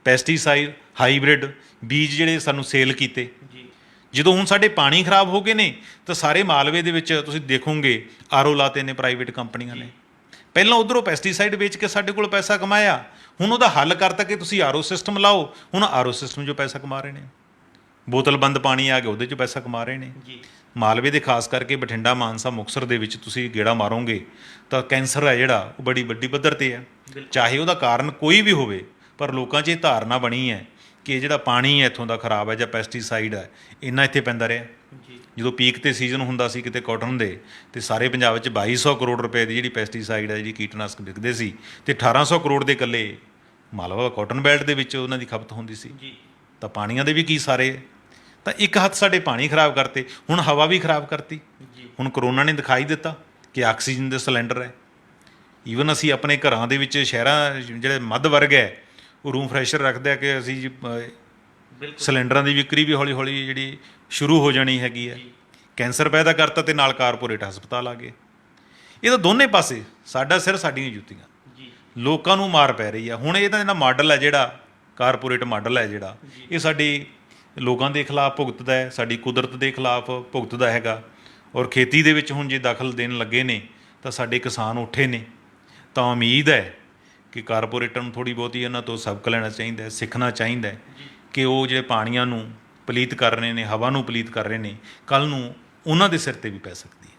ਪੈਸਟੀਸਾਈਡ, ਹਾਈਬ੍ਰਿਡ ਬੀਜ ਜਿਹੜੇ ਸਾਨੂੰ ਸੇਲ ਕੀਤੇ। ਜਦੋਂ ਹੁਣ ਸਾਡੇ ਪਾਣੀ ਖਰਾਬ ਹੋ ਗਏ ਨੇ ਤਾਂ ਸਾਰੇ ਮਾਲਵੇ ਦੇ ਵਿੱਚ ਤੁਸੀਂ ਦੇਖੋਗੇ ਆਰਓ ਲਾਤੇ ਨੇ ਪ੍ਰਾਈਵੇਟ ਕੰਪਨੀਆਂ ਨੇ। ਪਹਿਲਾਂ ਉਧਰੋਂ ਪੈਸਟੀਸਾਈਡ ਵੇਚ ਕੇ ਸਾਡੇ ਕੋਲ ਪੈਸਾ ਕਮਾਇਆ, ਹੁਣ ਉਹਦਾ ਹੱਲ ਕਰਤਾ ਕਿ ਤੁਸੀਂ ਆਰਓ ਸਿਸਟਮ ਲਾਓ। ਹੁਣ ਆਰਓ ਸਿਸਟਮ 'ਚੋਂ ਪੈਸਾ ਕਮਾ ਰਹੇ ਨੇ, ਬੋਤਲਬੰਦ ਪਾਣੀ ਆ ਗਿਆ ਉਹਦੇ 'ਚੋਂ ਪੈਸਾ ਕਮਾ ਰਹੇ ਨੇ। ਮਾਲਵੇ ਦੇ ਖਾਸ ਕਰਕੇ ਬਠਿੰਡਾ, ਮਾਨਸਾ, ਮੁਕਤਸਰ ਦੇ ਵਿੱਚ ਤੁਸੀਂ ਗੇੜਾ ਮਾਰੋਗੇ ਤਾਂ ਕੈਂਸਰ ਹੈ ਜਿਹੜਾ ਉਹ ਬੜੀ ਵੱਡੀ ਪੱਧਰ ਤੇ ਹੈ। ਚਾਹੇ ਉਹਦਾ ਕਾਰਨ ਕੋਈ ਵੀ ਹੋਵੇ, ਪਰ ਲੋਕਾਂ 'ਚ ਇਹ ਧਾਰਨਾ ਬਣੀ ਹੈ ਕਿ ਇਹ ਜਿਹੜਾ ਪਾਣੀ ਹੈ ਇੱਥੋਂ ਦਾ ਖਰਾਬ ਹੈ ਜਾਂ ਪੈਸਟੀਸਾਈਡ ਹੈ ਇੰਨਾ ਇੱਥੇ ਪੈਂਦਾ ਰਿਹਾ। ਜਦੋਂ ਪੀਕ ਤੇ ਸੀਜ਼ਨ ਹੁੰਦਾ ਸੀ ਕਿਤੇ ਕਾਟਨ ਦੇ, ਤੇ ਸਾਰੇ ਪੰਜਾਬ ਵਿੱਚ 2200 ਕਰੋੜ ਰੁਪਏ ਦੀ ਜਿਹੜੀ ਪੈਸਟੀਸਾਈਡ ਹੈ, ਜਿਹੜੀ ਕੀਟਨਾਸ਼ਕ ਵਿਕਦੇ ਸੀ, ਤੇ 1800 ਕਰੋੜ ਦੇ ਇਕੱਲੇ ਮਾਲਵਾ ਕਾਟਨ ਬੈਲਟ ਦੇ ਵਿੱਚ ਉਹਨਾਂ ਦੀ ਖਪਤ ਹੁੰਦੀ ਸੀ। ਤਾਂ ਪਾਣੀਆਂ ਦੇ ਵੀ ਕੀ ਸਾਰੇ, ਤਾਂ ਇੱਕ ਹੱਥ ਸਾਡੇ ਪਾਣੀ ਖਰਾਬ ਕਰਤੇ, ਹੁਣ ਹਵਾ ਵੀ ਖਰਾਬ ਕਰਤੀ। ਹੁਣ ਕਰੋਨਾ ਨੇ ਦਿਖਾਈ ਦਿੱਤਾ ਕਿ ਆਕਸੀਜਨ ਦੇ ਸਿਲੰਡਰ ਹੈ। ਈਵਨ ਅਸੀਂ ਆਪਣੇ ਘਰਾਂ ਦੇ ਵਿੱਚ, ਸ਼ਹਿਰਾਂ ਜਿਹੜੇ ਮੱਧ ਵਰਗ ਹੈ, ਉਹ ਰੂਮ ਫਰੈਸ਼ਰ ਰੱਖਦੇ ਆ ਕਿ ਅਸੀਂ ਸਿਲੰਡਰਾਂ ਦੀ ਵਿਕਰੀ ਵੀ ਹੌਲੀ ਹੌਲੀ ਜਿਹੜੀ ਸ਼ੁਰੂ ਹੋ ਜਾਣੀ ਹੈਗੀ ਹੈ। ਕੈਂਸਰ ਪੈਦਾ ਕਰਤਾ ਤੇ ਨਾਲ ਕਾਰਪੋਰੇਟ ਹਸਪਤਾਲ ਆ ਗਏ। ਇਹ ਤਾਂ ਦੋਨੇ ਪਾਸੇ ਸਾਡਾ ਸਿਰ ਸਾਡੀਆਂ ਜੁੱਤੀਆਂ, ਲੋਕਾਂ ਨੂੰ ਮਾਰ ਪੈ ਰਹੀ ਆ। ਹੁਣ ਇਹ ਤਾਂ ਜਿਹੜਾ ਮਾਡਲ ਹੈ, ਜਿਹੜਾ ਕਾਰਪੋਰੇਟ ਮਾਡਲ ਹੈ ਜਿਹੜਾ, ਇਹ ਸਾਡੀ ਲੋਕਾਂ ਦੇ ਖਿਲਾਫ ਭੁਗਤਦਾ ਹੈ, ਸਾਡੀ ਕੁਦਰਤ ਦੇ ਖਿਲਾਫ ਭੁਗਤਦਾ ਹੈਗਾ। ਔਰ ਖੇਤੀ ਦੇ ਵਿੱਚ ਹੁਣ ਜੇ ਦਖਲ ਦੇਣ ਲੱਗੇ ਨੇ ਤਾਂ ਸਾਡੇ ਕਿਸਾਨ ਉੱਠੇ ਨੇ। ਤਾਂ ਉਮੀਦ ਹੈ ਕਿ ਕਾਰਪੋਰੇਟਰ ਨੂੰ ਥੋੜ੍ਹੀ ਬਹੁਤੀ ਇਹਨਾਂ ਤੋਂ ਸਬਕ ਲੈਣਾ ਚਾਹੀਦਾ, ਸਿੱਖਣਾ ਚਾਹੀਦਾ ਕਿ ਉਹ ਜਿਹੜੇ ਪਾਣੀਆਂ ਨੂੰ ਪਲੀਤ ਕਰ ਰਹੇ ਨੇ, ਹਵਾ ਨੂੰ ਪਲੀਤ ਕਰ ਰਹੇ ਨੇ, ਕੱਲ੍ਹ ਨੂੰ ਉਹਨਾਂ ਦੇ ਸਿਰ 'ਤੇ ਵੀ ਪੈ ਸਕਦੀ ਹੈ।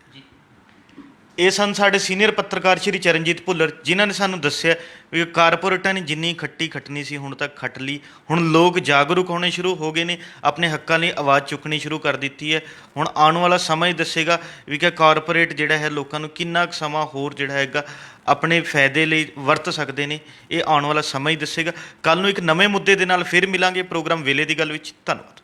ਇਹ ਸਨ ਸਾਡੇ ਸੀਨੀਅਰ ਪੱਤਰਕਾਰ ਸ਼੍ਰੀ ਚਰਨਜੀਤ ਭੁੱਲਰ, ਜਿਨ੍ਹਾਂ ਨੇ ਸਾਨੂੰ ਦੱਸਿਆ ਵੀ ਕਾਰਪੋਰੇਟਾਂ ਨੇ ਜਿੰਨੀ ਖੱਟੀ ਖੱਟਣੀ ਸੀ ਹੁਣ ਤੱਕ ਖੱਟ ਲਈ। ਹੁਣ ਲੋਕ ਜਾਗਰੂਕ ਹੋਣੇ ਸ਼ੁਰੂ ਹੋ ਗਏ ਨੇ, ਆਪਣੇ ਹੱਕਾਂ ਲਈ ਆਵਾਜ਼ ਚੁੱਕਣੀ ਸ਼ੁਰੂ ਕਰ ਦਿੱਤੀ ਹੈ। ਹੁਣ ਆਉਣ ਵਾਲਾ ਸਮਾਂ ਹੀ ਦੱਸੇਗਾ ਵੀ ਕਿ ਕਾਰਪੋਰੇਟ ਜਿਹੜਾ ਹੈ ਲੋਕਾਂ ਨੂੰ ਕਿੰਨਾ ਕੁ ਸਮਾਂ ਹੋਰ ਜਿਹੜਾ ਹੈਗਾ ਆਪਣੇ ਫਾਇਦੇ ਲਈ ਵਰਤ ਸਕਦੇ ਨੇ। ਇਹ ਆਉਣ ਵਾਲਾ ਸਮਾਂ ਹੀ ਦੱਸੇਗਾ। ਕੱਲ੍ਹ ਨੂੰ ਇੱਕ ਨਵੇਂ ਮੁੱਦੇ ਦੇ ਨਾਲ ਫਿਰ ਮਿਲਾਂਗੇ ਪ੍ਰੋਗਰਾਮ ਵੇਲੇ ਦੀ ਗੱਲ ਵਿੱਚ। ਧੰਨਵਾਦ।